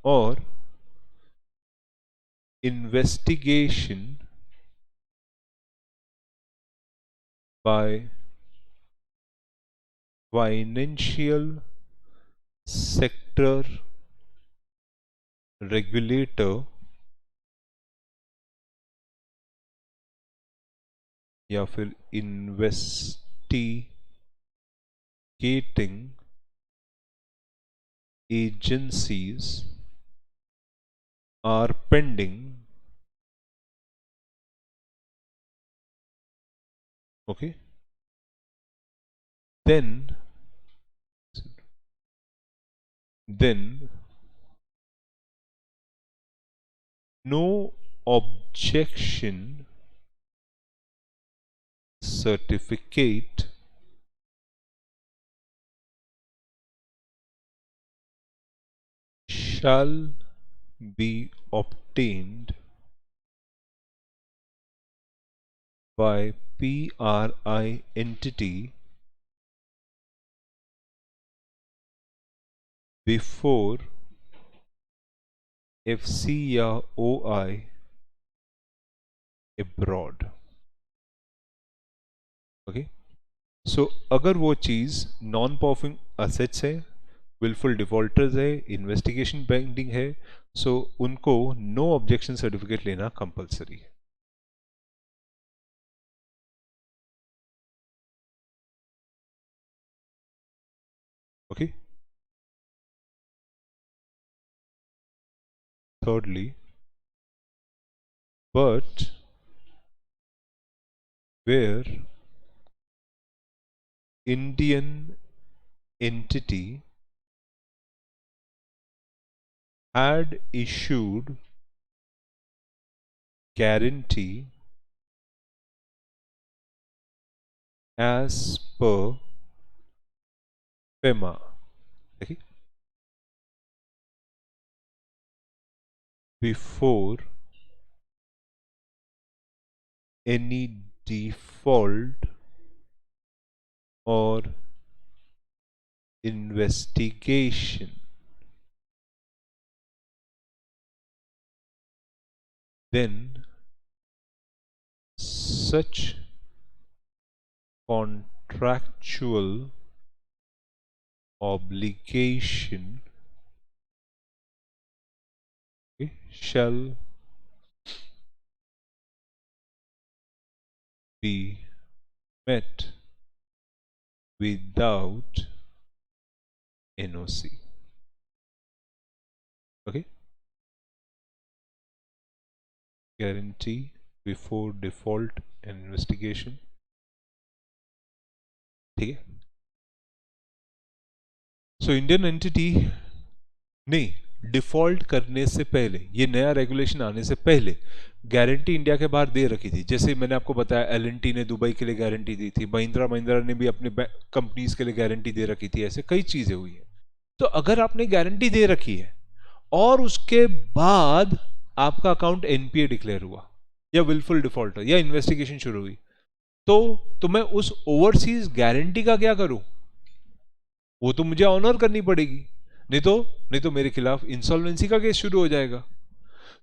or investigation by financial sector regulator या फिर investigating agencies are pending. Okay, then no objection certificate shall be obtained by PRI entity before FC या OI abroad. Okay, so अगर वो चीज़ non performing assets है, wilful defaulters है, investigation pending है, सो उनको no objection certificate लेना compulsory है. Okay. Thirdly, but where Indian entity had issued guarantee as per PEMA. Okay. Before any default or investigation, then such contractual obligation shall be met without NOC. Okay, guarantee before default and investigation. ठीक है. So Indian entity नहीं, default करने से पहले, ये नया regulation आने से पहले गारंटी इंडिया के बाहर दे रखी थी. जैसे मैंने आपको बताया, एल&टी ने दुबई के लिए गारंटी दी थी, महिंद्रा ने भी अपने कंपनीज के लिए गारंटी दे रखी थी. ऐसे कई चीजें हुई है. तो अगर आपने गारंटी दे रखी है और उसके बाद आपका अकाउंट एनपीए डिक्लेयर हुआ या विलफुल डिफॉल्टर या इन्वेस्टिगेशन शुरू हुई, तो मैं उस ओवरसीज गारंटी का क्या करूं? वो तो मुझे ऑनर करनी पड़ेगी, नहीं तो मेरे खिलाफ इंसॉल्वेंसी का केस शुरू हो जाएगा.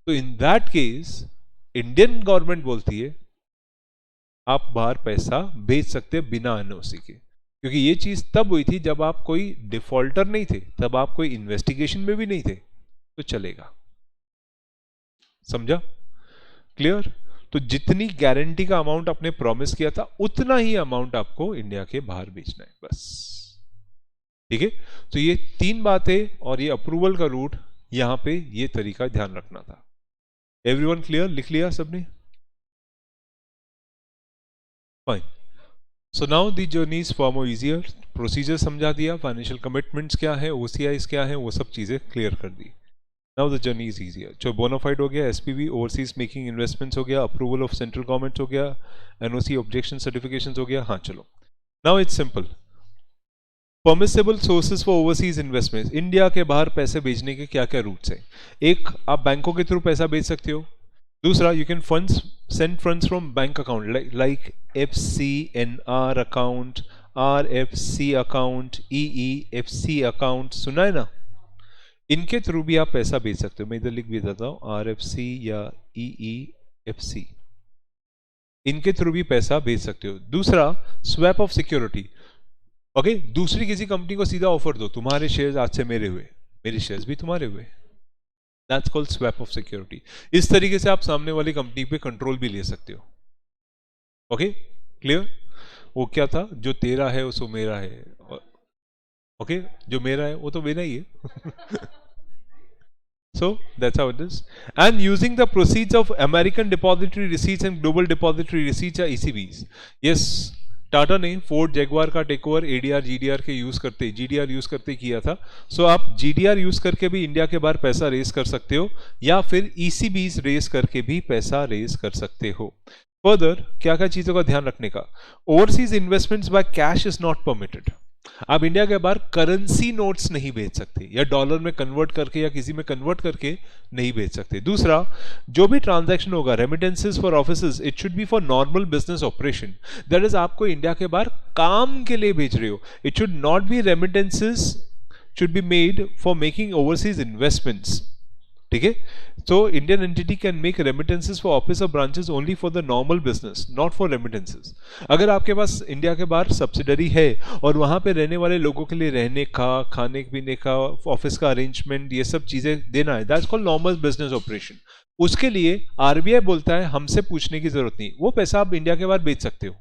तो इन दैट केस इंडियन गवर्नमेंट बोलती है आप बाहर पैसा भेज सकते हैं बिना एनओसी के, क्योंकि ये चीज तब हुई थी जब आप कोई डिफॉल्टर नहीं थे, तब आप कोई इन्वेस्टिगेशन में भी नहीं थे, तो चलेगा. समझा? क्लियर? तो जितनी गारंटी का अमाउंट आपने प्रॉमिस किया था उतना ही अमाउंट आपको इंडिया के बाहर बेचना है, बस. ठीक है. तो ये तीन बातें और ये अप्रूवल का रूट, यहां पे ये तरीका ध्यान रखना था. Everyone clear? लिख लिया सबने? Fine. So now the journey is for more easier. Procedure समझा दिया, फाइनेंशियल कमिटमेंट्स क्या है, ओसीआईज क्या है, वो सब चीजें क्लियर कर दी. Now the journey is easier. जो बोनाफाइड हो गया, एसपीवी ओवरसीज मेकिंग इन्वेस्टमेंट्स हो गया, अप्रूवल ऑफ सेंट्रल गवर्नमेंट हो गया, एनओसी ऑब्जेक्शन सर्टिफिकेशंस हो गया. हाँ चलो, now it's simple. Permissible sources for overseas investment. India के बाहर पैसे भेजने के क्या क्या रूट्स हैं? एक, आप बैंकों के थ्रू पैसा भेज सकते हो. दूसरा, you can funds send funds from bank account like FCNR account, RFC account, EEFC account, सुना है ना? इनके थ्रू भी आप पैसा भेज सकते हो। मैं इधर लिख भी देता हूँ, RFC या EEFC, इनके थ्रू भी पैसा भेज सकते हो। दूसरा, स्वैप ऑफ सिक्योरिटी। ओके, दूसरी किसी कंपनी को सीधा ऑफर दो, तुम्हारे शेयर्स आज से मेरे हुए, मेरे शेयर्स भी तुम्हारे हुए। That's called swap of security. इस तरीके से आप सामने वाली कंपनी पे कंट्रोल भी ले सकते हो। Okay, clear? वो क्या था, जो तेरा है वो मेरा है। ओके, जो मेरा है वो तो मेरा ही है। So that's how it is. And using the proceeds of American Depository Receipts and Global Depository Receipts या ECBs. Yes, टाटा ने फोर्ड जैगवार का टेक ओवर ADR GDR के यूज करते, GDR यूज करते किया था। सो आप GDR यूज करके भी इंडिया के बाहर पैसा रेज कर सकते हो, या फिर ECBs रेज करके भी पैसा रेज कर सकते हो। फर्दर क्या क्या चीजों का ध्यान रखने का, overseas investments by cash is not permitted. आप इंडिया के बाहर करेंसी नोट्स नहीं भेज सकते, या डॉलर में कन्वर्ट करके या किसी में कन्वर्ट करके नहीं भेज सकते। दूसरा, जो भी ट्रांजैक्शन होगा, remittances for offices, it should be for normal business operation. That is, आपको इंडिया के बाहर काम के लिए भेज रहे हो। It should not be remittances should be made for making overseas investments. ठीक है, so Indian entity can make remittances for office or branches only for the normal business, not for remittances. अगर आपके पास इंडिया के बाहर subsidiary है और वहां पे रहने वाले लोगों के लिए रहने का, खाने पीने का, ऑफिस का अरेंजमेंट, ये सब चीजें देना है, that's called normal business operation. उसके लिए आरबीआई बोलता है हमसे पूछने की जरूरत नहीं, वो पैसा आप इंडिया के बाहर बेच सकते हो।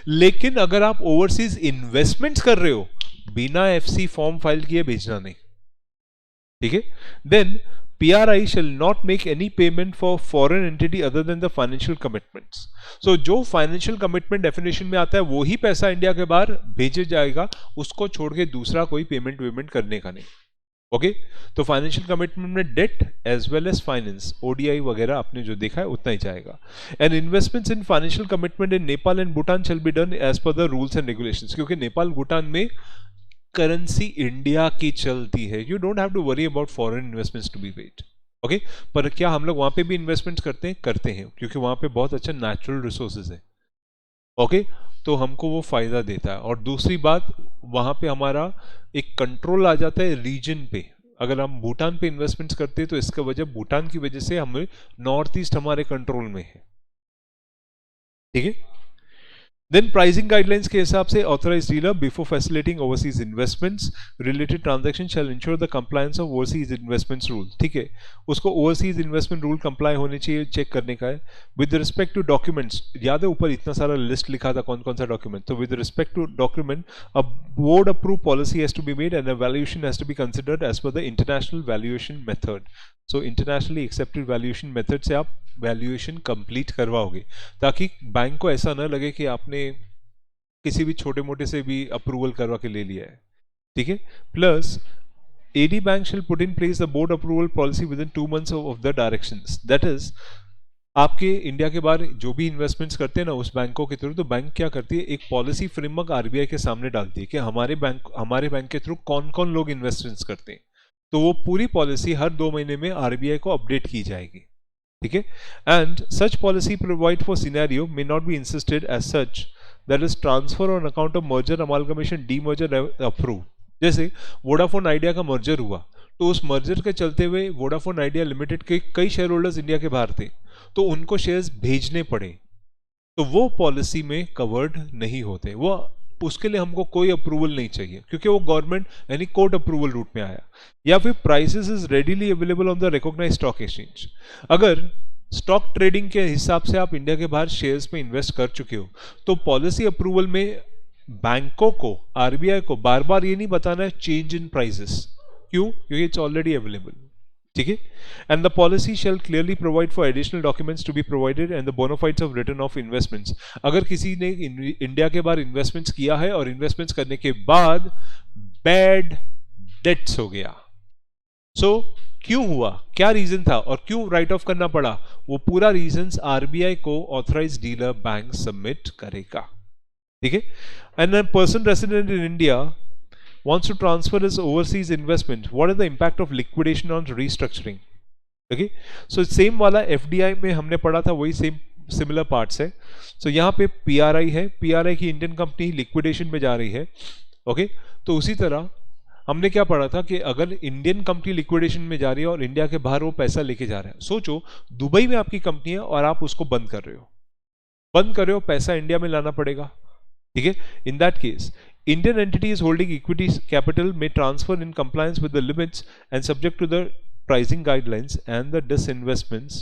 लेकिन अगर आप ओवरसीज इन्वेस्टमेंट्स कर रहे हो, बिना एफसी फॉर्म फाइल किए भेजना नहीं। ठीक है, then PRI shall not make any payment for foreign entity other than the financial commitments. So जो financial commitment definition में आता है वो ही पैसा इंडिया के बाहर भेजे जाएगा, उसको छोड़ के दूसरा कोई पेमेंट करने का नहीं। ओके, तो फाइनेंशियल कमिटमेंट में debt as well as finance, ODI वगैरह आपने जो देखा है उतना ही जाएगा। And investments in financial commitment in Nepal and Bhutan shall be done as per the rules and regulations, क्योंकि नेपाल भूटान में करेंसी इंडिया की चलती है। You don't have to worry about foreign investments to be paid. Okay, पर क्या हम लोग वहां पे भी इन्वेस्टमेंट्स करते हैं क्योंकि वहां पे बहुत अच्छा नेचुरल रिसोर्सेज है। ओके, तो हमको वो फायदा देता है। और दूसरी बात, वहां पे हमारा एक कंट्रोल आ जाता है रीजन पे। अगर हम भूटान पे इन्वेस्टमेंट्स करते हैं तो इसका वजह, भूटान की वजह से हमें नॉर्थ ईस्ट हमारे कंट्रोल में है। ठीक है, देन प्राइसिंग गाइडलाइंस के हिसाब से authorised dealer before facilitating overseas investments related transaction shall ensure the compliance of overseas investments rule. ठीक है, उसको ओवरसीज इन्वेस्टमेंट रूल कंप्लाई होने चाहिए, चेक करने का है। विद रिस्पेक्ट टू डॉक्यूमेंट्स, याद है ऊपर इतना सारा लिस्ट लिखा था कौन कौन सा डॉक्यूमेंट, तो with respect to document a board approve policy has to be made and valuation has to be considered as per the international valuation method. So internationally accepted valuation method से आप valuation complete करवाओगे, ताकि bank को ऐसा न लगे कि आपने किसी भी छोटे मोटे से भी अप्रूवल करवा के ले लिया है। ठीक है, plus AD bank shall put in place the board approval policy within 2 months of the directions. That is, आपके इंडिया के बाहर जो भी इन्वेस्टमेंट्स करते हैं ना उस बैंकों के थ्रू, तो बैंक क्या करती है, एक पॉलिसी फ्रेमवर्क RBI के सामने डालती है कि हमारे बैंक के थ्रू कौन कौन लोग इन्वेस्टमेंट्स करते हैं। तो वो पूरी पॉलिसी हर 2 महीने में RBI को अपडेट की जाएगी। ठीक है, and such policy provide for scenario may not be insisted as such, that is transfer on account of merger, amalgamation, demerger approve. जैसे वोडाफोन आइडिया का मर्जर हुआ, तो उस मर्जर के चलते हुए वोडाफोन आइडिया लिमिटेड के कई शेयर होल्डर्स इंडिया के बाहर थे, तो उनको शेयर्स भेजने पड़े, तो वो पॉलिसी में कवर्ड नहीं होते। वो उसके लिए हमको कोई अप्रूवल नहीं चाहिए, क्योंकि वो गवर्नमेंट यानी कोर्ट अप्रूवल रूट में आया। या फिर prices is readily available on the recognised stock exchange. अगर स्टॉक ट्रेडिंग के हिसाब से आप इंडिया के बाहर शेयर्स में इन्वेस्ट कर चुके हो, तो पॉलिसी अप्रूवल में बैंकों को, RBI को बार बार ये नहीं बताना है चेंज इन प्राइसेस। क्यों? क्योंकि इट्स ऑलरेडी अवेलेबल। ठीक है, and the policy shall clearly provide for additional documents to be provided and the bona fides of return of investments. अगर किसी ने इंडिया के बाहर इन्वेस्टमेंट्स किया है और इन्वेस्टमेंट्स करने के बाद बैड डेट्स हो गया, सो क्यों हुआ, क्या रीजन था और क्यों राइट ऑफ करना पड़ा, वो पूरा रीजंस RBI को ऑथराइज्ड डीलर बैंक सबमिट करेगा। ठीक है, and a person resident in India wants to transfer his overseas investment, what is the impact of liquidation on restructuring? Okay, so same वाला FDI में हमने पढ़ा था, वही सेम सिमिलर पार्ट्स है. सो यहाँ पे पीआरआई है, पीआरआई की इंडियन कंपनी लिक्विडेशन में जा रही है. ओके, तो उसी तरह हमने क्या पढ़ा था कि अगर इंडियन कंपनी लिक्विडेशन में जा रही है और इंडिया के बाहर वो पैसा लेके जा रहा है, सोचो दुबई में आपकी कंपनी है और आप उसको बंद कर रहे हो, पैसा इंडिया में लाना पड़ेगा. ठीक है, इन that case Indian entities holding equity capital may transfer in compliance with the limits and subject to the pricing guidelines and the disinvestments.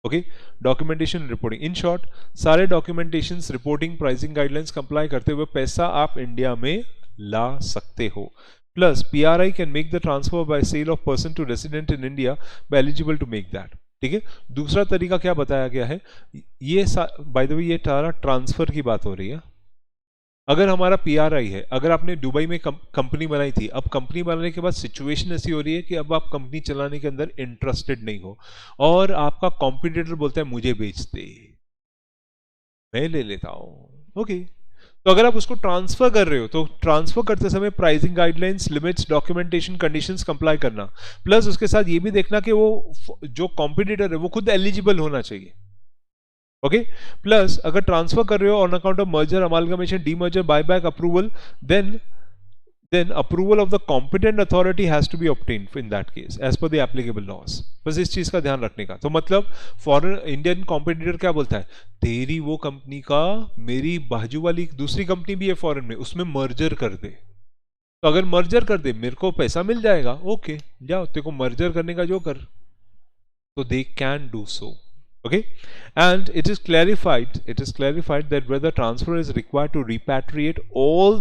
Okay, documentation and reporting. In short, सारे documentations, reporting, pricing guidelines comply करते हुए पैसा आप India में ला सकते हो. Plus, PRI can make the transfer by sale of person to resident in India by eligible to make that. ठीक है, दूसरा तरीका क्या बताया गया है, ये बाय द वे ये सारा ट्रांसफर की बात हो रही है. अगर हमारा पीआरआई है, अगर आपने दुबई में कंपनी बनाई थी, अब कंपनी बनाने के बाद सिचुएशन ऐसी हो रही है कि अब आप कंपनी चलाने के अंदर इंटरेस्टेड नहीं हो और आपका कॉम्पिटिटर बोलता है मुझे बेच दे, मैं ले लेता हूं. ओके, तो अगर आप उसको ट्रांसफर कर रहे हो तो ट्रांसफर करते समय pricing guidelines, limits, documentation, conditions comply करना, प्लस उसके साथ ये भी देखना कि वो जो कॉम्पिटिटर है वो खुद एलिजिबल होना चाहिए. ओके, प्लस अगर ट्रांसफर कर रहे हो on account of merger, amalgamation, demerger, buyback, approval, then approval of the competent authority has to be obtained in that case as per the applicable laws. बस इस चीज का ध्यान रखने का. तो मतलब फॉरेन इंडियन कॉम्पिटिटर क्या बोलता है, तेरी वो कंपनी का मेरी बाजू वाली दूसरी कंपनी भी है फॉरेन में, उसमें मर्जर कर दे. तो अगर मर्जर कर दे मेरे को पैसा मिल जाएगा. ओके, जाओ तेरे को मर्जर करने का जो कर. तो they can do so. Okay, and it is clarified that whether transfer is required to repatriate all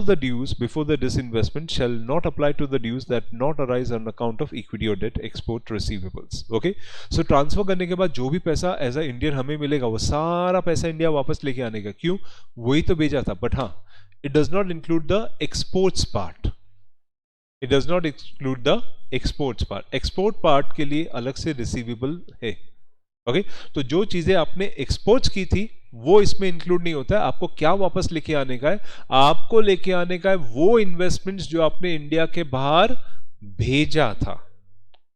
the dues before the disinvestment shall not apply to the dues that not arise on account of equity or debt, export receivables. Okay, so transfer करने के बाद जो भी पैसा as a Indian हमें मिलेगा वो सारा पैसा इंडिया वापस लेके आने का. क्यों, वही तो भेजा था. बट हाँ, it does not include the exports part. It does not exclude the exports part. export part के लिए अलग से receivable है. ओके, तो जो चीजें आपने एक्सपोर्ट्स की थी वो इसमें इंक्लूड नहीं होता है. आपको क्या वापस लेके आने का है, आपको लेके आने का है वो इन्वेस्टमेंट्स जो आपने इंडिया के बाहर भेजा था,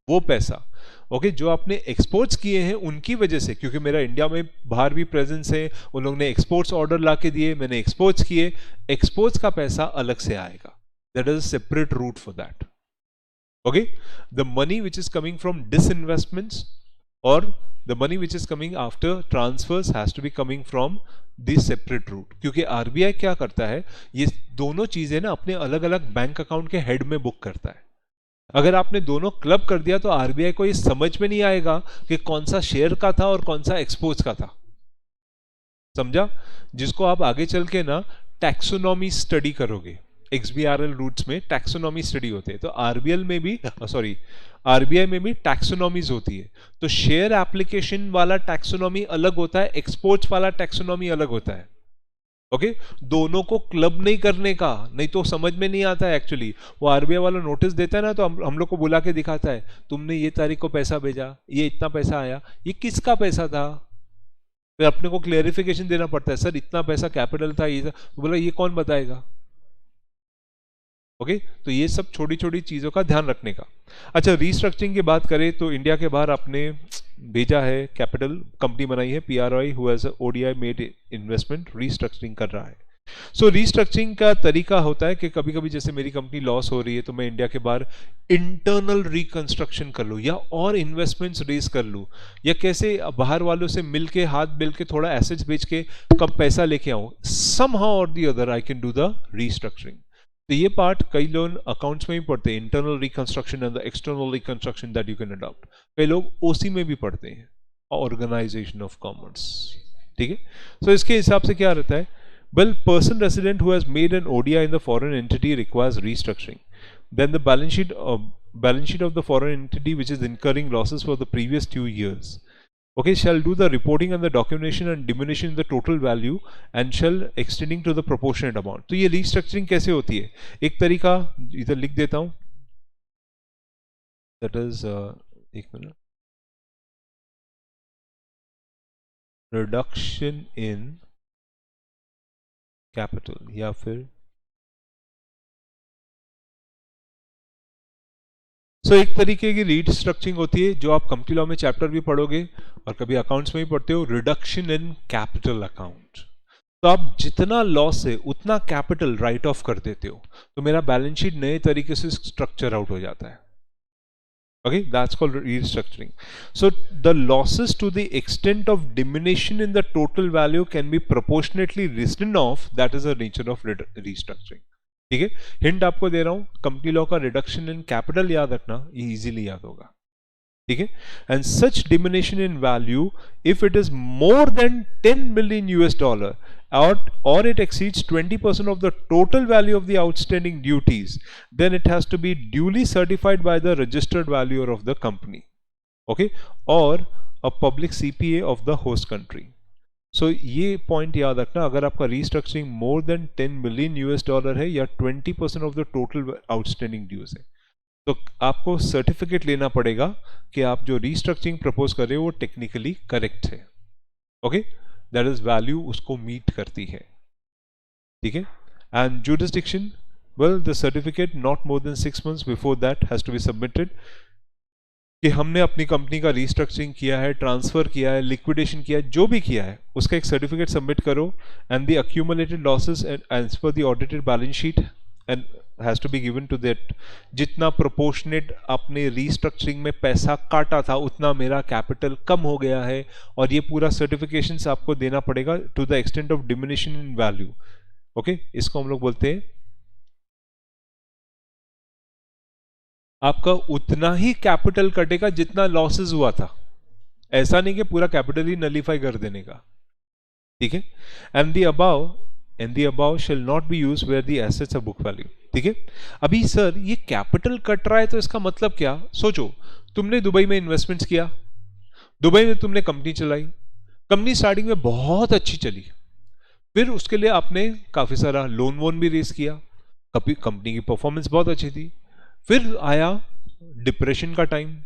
वो पैसा. ओके, जो आपने एक्सपोर्ट्स किए हैं उनकी वजह से, क्योंकि मेरा इंडिया में बाहर भी प्रेजेंस है, उन लोगों ने एक्सपोर्ट्स ऑर्डर ला के दिए, मैंने एक्सपोर्ट्स किए, एक्सपोर्ट्स का पैसा अलग से आएगा. That is a separate route for that. Okay, the money which is coming from disinvestments और the money which is coming after transfers has to be coming from this separate route. क्योंकि RBI क्या करता है, ये दोनों चीजें ना अपने अलग अलग बैंक अकाउंट के हेड में बुक करता है. अगर आपने दोनों क्लब कर दिया तो आरबीआई को ये समझ में नहीं आएगा कि कौन सा शेयर का था और कौन सा एक्सपोर्ट्स का था. समझा, जिसको आप आगे चल के ना टैक्सोनॉमी स्टडी करोगे. एक्सबीआरएल रूट्स में टैक्सोनॉमी स्टडी होते हैं, तो आरबीएल में भी आरबीआई में भी टैक्सोनॉमीज होती है. तो शेयर एप्लीकेशन वाला टैक्सोनॉमी अलग होता है, एक्सपोर्ट्स वाला टैक्सोनॉमी अलग होता है. ओके, दोनों को क्लब नहीं करने का, नहीं तो समझ में नहीं आता है. एक्चुअली वो आरबीआई वाला नोटिस देता है ना, तो हम लोग को बुला के दिखाता है, तुमने ये तारीख को पैसा भेजा, ये इतना पैसा आया, ये किसका पैसा था. फिर अपने को क्लेरिफिकेशन देना पड़ता है, सर इतना पैसा कैपिटल था, ये बोला ये कौन बताएगा. ओके, तो ये सब छोटी छोटी चीजों का ध्यान रखने का. अच्छा, रीस्ट्रक्चरिंग की बात करें तो इंडिया के बाहर आपने भेजा है कैपिटल, कंपनी बनाई है PRI, who has ODI made investment, restructuring कर रहा है. सो रीस्ट्रक्चरिंग का तरीका होता है कि कभी कभी जैसे मेरी कंपनी लॉस हो रही है तो मैं इंडिया के बाहर इंटरनल रिकंस्ट्रक्शन कर लूँ या और इन्वेस्टमेंट्स रेज कर लूँ, या कैसे बाहर वालों से मिलके हाथ मिल के थोड़ा एसेट्स बेच के कब पैसा लेके आऊँ. समहाउ और the other I can do the restructuring. तो ये पार्ट कई लोग अकाउंट्स में भी पढ़ते हैं, internal reconstruction and the external reconstruction that you can adopt. कई लोग ओसी में भी पढ़ते हैं, ऑर्गेनाइजेशन ऑफ कॉमर्स. ठीक है, तो इसके हिसाब से क्या रहता है, well person resident who has made an ODI in the foreign entity requires restructuring. Then the balance sheet of the foreign entity which is incurring losses for the previous 2 years. Okay, shall do the reporting and the documentation and diminution in the total value and shall extending to the proportionate amount. तो ये restructuring कैसे होती है, एक तरीका इधर लिख देता हूं, that is एक मिनट, reduction in capital, या फिर सो एक तरीके की रीस्ट्रक्चरिंग होती है जो आप कंपनी लॉ में चैप्टर भी पढ़ोगे और कभी अकाउंट्स में भी पढ़ते हो, रिडक्शन इन कैपिटल अकाउंट। तो आप जितना लॉस है उतना कैपिटल राइट ऑफ कर देते हो, तो मेरा बैलेंस शीट नए तरीके से स्ट्रक्चर आउट हो जाता है। Okay, that's called restructuring. So the losses to the extent of diminution in the total value can be proportionately written off. That is the nature of restructuring. ठीक है, hint आपको दे रहा हूं, कंपनी लॉ का reduction in capital याद रखना, ये easily याद होगा। ठीक है, and such diminishing in value if it is more than 10 million US dollar or it exceeds 20% of the total value of the outstanding duties, then it has to be duly certified by the registered valuer of the company, okay, or a public CPA of the host country. So ये point याद रखना, अगर आपका restructuring more than 10 million US dollar है या 20% of the total outstanding dues है, तो आपको सर्टिफिकेट लेना पड़ेगा कि आप जो रीस्ट्रक्चरिंग प्रपोज कर रहे हो वो टेक्निकली करेक्ट है। ओके, दैट इज वैल्यू उसको मीट करती है। ठीक है, and jurisdiction, well the certificate not more than 6 months before that has to be submitted कि हमने अपनी कंपनी का रीस्ट्रक्चरिंग किया है, ट्रांसफर किया है, लिक्विडेशन किया है, जो भी किया है उसका एक सर्टिफिकेट सबमिट करो, and the accumulated losses as per the audited balance sheet and has to be given to that, जितना प्रोपोर्शनेट आपने रीस्ट्रक्चरिंग में पैसा काटा था उतना मेरा कैपिटल कम हो गया है, और ये पूरा सर्टिफिकेशन आपको देना पड़ेगा to the extent of diminution in value. Okay, इसको हम लोग बोलते हैं आपका उतना ही कैपिटल कटेगा जितना लॉसेस हुआ था, ऐसा नहीं कि पूरा कैपिटल ही नलीफाई कर देने का। ठीक है, and the above shall not be use where the assets are book value. ठीक है, अभी सर ये कैपिटल कट रहा है तो इसका मतलब क्या? सोचो, तुमने दुबई में इन्वेस्टमेंट्स किया, दुबई में तुमने कंपनी चलाई, कंपनी स्टार्टिंग में बहुत अच्छी चली, फिर उसके लिए आपने काफी सारा लोन वोन भी रेस किया, कंपनी की परफॉर्मेंस बहुत अच्छी थी, फिर आया डिप्रेशन का टाइम,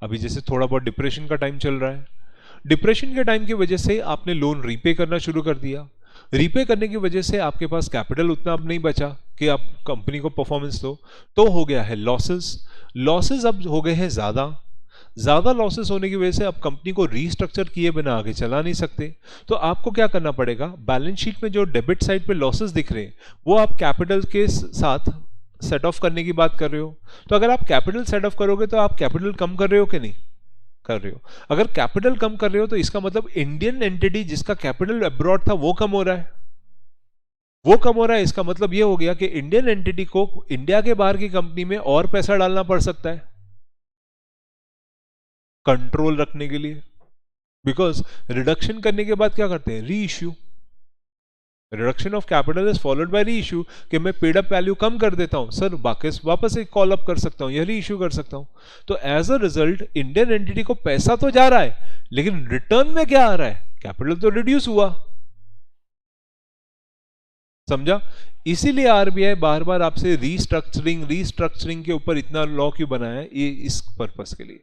अभी जैसे थोड़ा बहुत डिप्रेशन का टाइम चल रहा है, डिप्रेशन के टाइम की वजह से आपने लोन रीपे करना शुरू कर दिया, रीपे करने की वजह से आपके पास कैपिटल उतना अब नहीं बचा कि आप कंपनी को परफॉर्मेंस दो, तो हो गया है लॉसेस अब हो गए हैं ज्यादा लॉसेस होने की वजह से अब कंपनी को रीस्ट्रक्चर किए बिना आगे चला नहीं सकते, तो आपको क्या करना पड़ेगा, बैलेंस शीट में जो डेबिट साइड पे लॉसेस दिख रहे हैं वो आप कैपिटल के साथ सेट ऑफ करने की बात कर रहे हो। तो अगर आप कैपिटल सेट ऑफ करोगे तो आप कैपिटल कम कर रहे हो कि नहीं कर रहे हो? अगर कैपिटल कम कर रहे हो तो इसका मतलब इंडियन एंटिटी जिसका कैपिटल अब्रॉड था वो कम हो रहा है, इसका मतलब ये हो गया कि इंडियन एंटिटी को इंडिया के बाहर की कंपनी में और पैसा डालना पड़ सकता है कंट्रोल रखने के लिए, बिकॉज रिडक्शन करने के बाद क्या करते हैं, री issue. Reduction of capital is followed by री इश्यू, कि मैं पेड अप वैल्यू कम कर देता हूं सर, वापस एक कॉल अप कर सकता हूं या री इश्यू कर सकता हूं। तो as a result Indian entity को पैसा तो जा रहा है, लेकिन रिटर्न में क्या आ रहा है, कैपिटल तो रिड्यूस हुआ। समझा? इसीलिए आरबीआई बार बार आपसे रीस्ट्रक्चरिंग के ऊपर इतना लॉ क्यों बनाया है, ये इस पर्पस के लिए,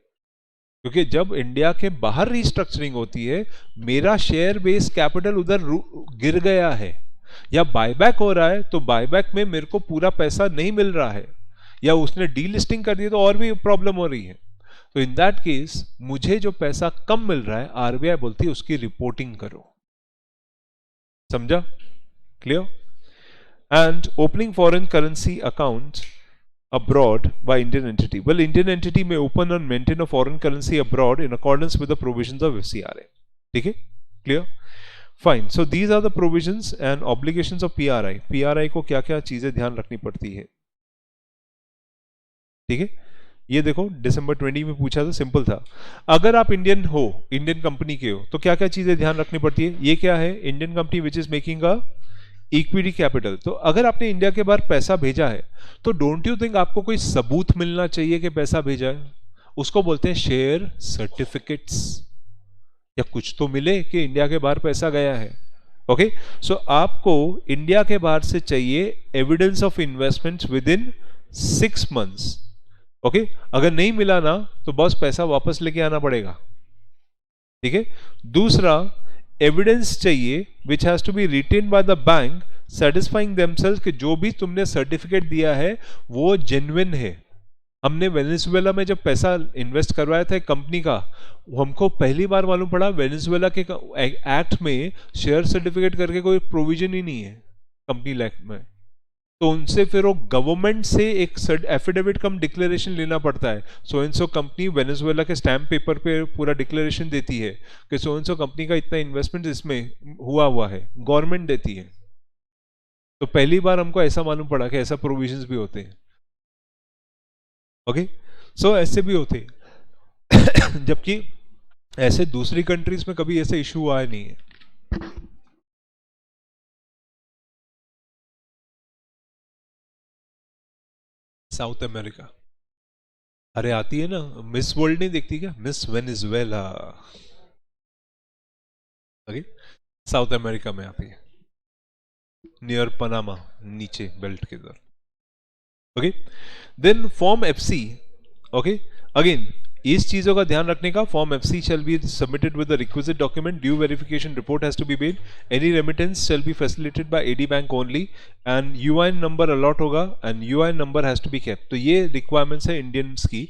क्योंकि जब इंडिया के बाहर रीस्ट्रक्चरिंग होती है, मेरा शेयर बेस कैपिटल उधर गिर गया है या बायबैक हो रहा है, तो बायबैक में मेरे को पूरा पैसा नहीं मिल रहा है, या उसने डीलिस्टिंग कर दिया तो और भी प्रॉब्लम हो रही है, तो इन दैट केस मुझे जो पैसा कम मिल रहा है आरबीआई बोलती है उसकी रिपोर्टिंग करो। समझा? Clear? And opening foreign currency account abroad by Indian entity. Well, Indian entity may open and maintain a foreign currency abroad in accordance with the provisions of FCRA. ठीक है? Clear? Fine. So these are the provisions and obligations of PRI. PRI को क्या क्या चीजें ध्यान रखनी पड़ती है? ठीक है? ये देखो दिसंबर 20 में पूछा था, सिंपल था। अगर आप इंडियन कंपनी के हो, तो क्या क्या चीजें ध्यान रखनी पड़ती है? ये क्या है, Indian company which is making a equity capital. तो अगर आपने इंडिया के बाहर पैसा भेजा है तो डोंट यू थिंक आपको कोई सबूत मिलना चाहिए कि पैसा भेजा है? उसको बोलते हैं शेयर सर्टिफिकेट्स, या कुछ तो मिले कि इंडिया के बाहर पैसा गया है। ओके, सो आपको इंडिया के बाहर से चाहिए evidence of investment with in 6 months। Okay, अगर नहीं मिला ना तो बस पैसा वापस लेके आना पड़ेगा। ठीक है, दूसरा एविडेंस चाहिए which has to be retained by the bank satisfying themselves कि जो भी तुमने सर्टिफिकेट दिया है वो जेन्युइन है। हमने वेनेजुएला में जब पैसा इन्वेस्ट करवाया था कंपनी का, हमको पहली बार मालूम पड़ा वेनेजुएला के एक्ट में शेयर सर्टिफिकेट करके कोई प्रोविजन ही नहीं है कंपनी एक्ट में। तो उनसे फिर वो गवर्नमेंट से एक एफिडेविट कम डिक्लेरेशन लेना पड़ता है। So and so company Venezuela के स्टैम्प पेपर पे पूरा डिक्लेरेशन देती है कि सो एंड सो कंपनी का इतना इन्वेस्टमेंट इसमें हुआ है, गवर्नमेंट देती है। तो पहली बार हमको ऐसा मालूम पड़ा कि ऐसा प्रोविजंस भी होते हैं। ओके, सो ऐसे भी होते हैं जबकि ऐसे दूसरी कंट्रीज में कभी ऐसा इशू आया नहीं है। साउथ अमेरिका, अरे आती है ना, मिस वर्ल्ड नहीं देखती क्या, miss Venezuela. Okay, South America में आती है, नियर पनामा, नीचे बेल्ट के इधर। Okay, then form FC. Okay, again इस चीजों का ध्यान रखने का, form FC shall be submitted with the requisite document, due verification report has to be made, any remittance shall be facilitated by AD bank only, and UIN number allot होगा and UIN number has to be kept. तो ये requirements है Indians की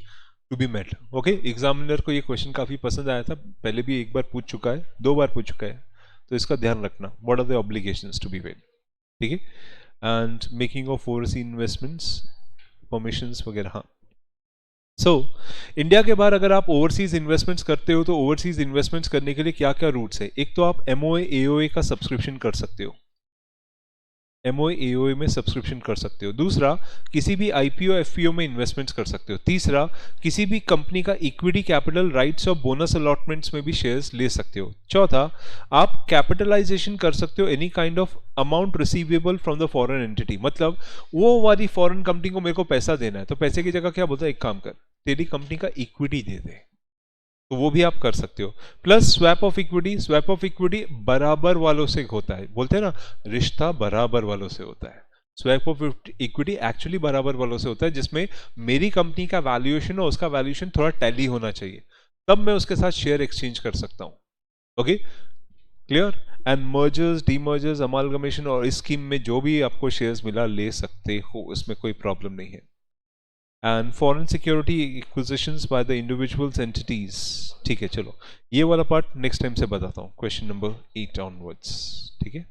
to be met. Okay, examiner को ये question काफी पसंद आया था, पहले भी एक बार पूछ चुका है, 2 बार पूछ चुका है, तो इसका ध्यान रखना, what are the obligations to be made. ठीक है, and making of overseas investments, permissions वगैरह। हाँ, सो इंडिया के बाहर अगर आप ओवरसीज इन्वेस्टमेंट्स करते हो तो ओवरसीज इन्वेस्टमेंट्स करने के लिए क्या क्या रूट्स है? एक तो आप एमओए एओए का सब्सक्रिप्शन कर सकते हो, एमओए एओए में सब्सक्रिप्शन कर सकते हो। दूसरा, किसी भी आईपीओ एफपीओ में इन्वेस्टमेंट्स कर सकते हो। तीसरा, किसी भी कंपनी का इक्विटी कैपिटल राइट्स और बोनस अलॉटमेंट्स में भी शेयर्स ले सकते हो। चौथा, आप कैपिटलाइजेशन कर सकते हो any kind of amount receivable from the foreign entity, मतलब वो वाली फॉरेन कंपनी को मेरे को पैसा देना है, तो पैसे की जगह क्या बोलता है, एक काम कर, तेरी कंपनी का इक्विटी दे दे, तो वो भी आप कर सकते हो। Plus swap of equity, swap of equity बराबर वालों से होता है, बोलते हैं ना रिश्ता बराबर वालों से होता है। स्वैप ऑफ इक्विटी एक्चुअली बराबर वालों से होता है, जिसमें मेरी कंपनी का वैल्यूएशन और उसका वैल्यूएशन थोड़ा टैली होना चाहिए, तब मैं उसके साथ शेयर एक्सचेंज कर सकता हूं। Okay, clear? And mergers, demergers, amalgamation और इस स्कीम में जो भी आपको शेयर्स मिला ले सकते हो, इसमें कोई प्रॉब्लम नहीं है। And foreign security acquisitions by the individuals entities. ठीक है, चलो ये वाला पार्ट नेक्स्ट टाइम से बताता हूँ, क्वेश्चन नंबर 8 ऑनवर्ड्स। ठीक है।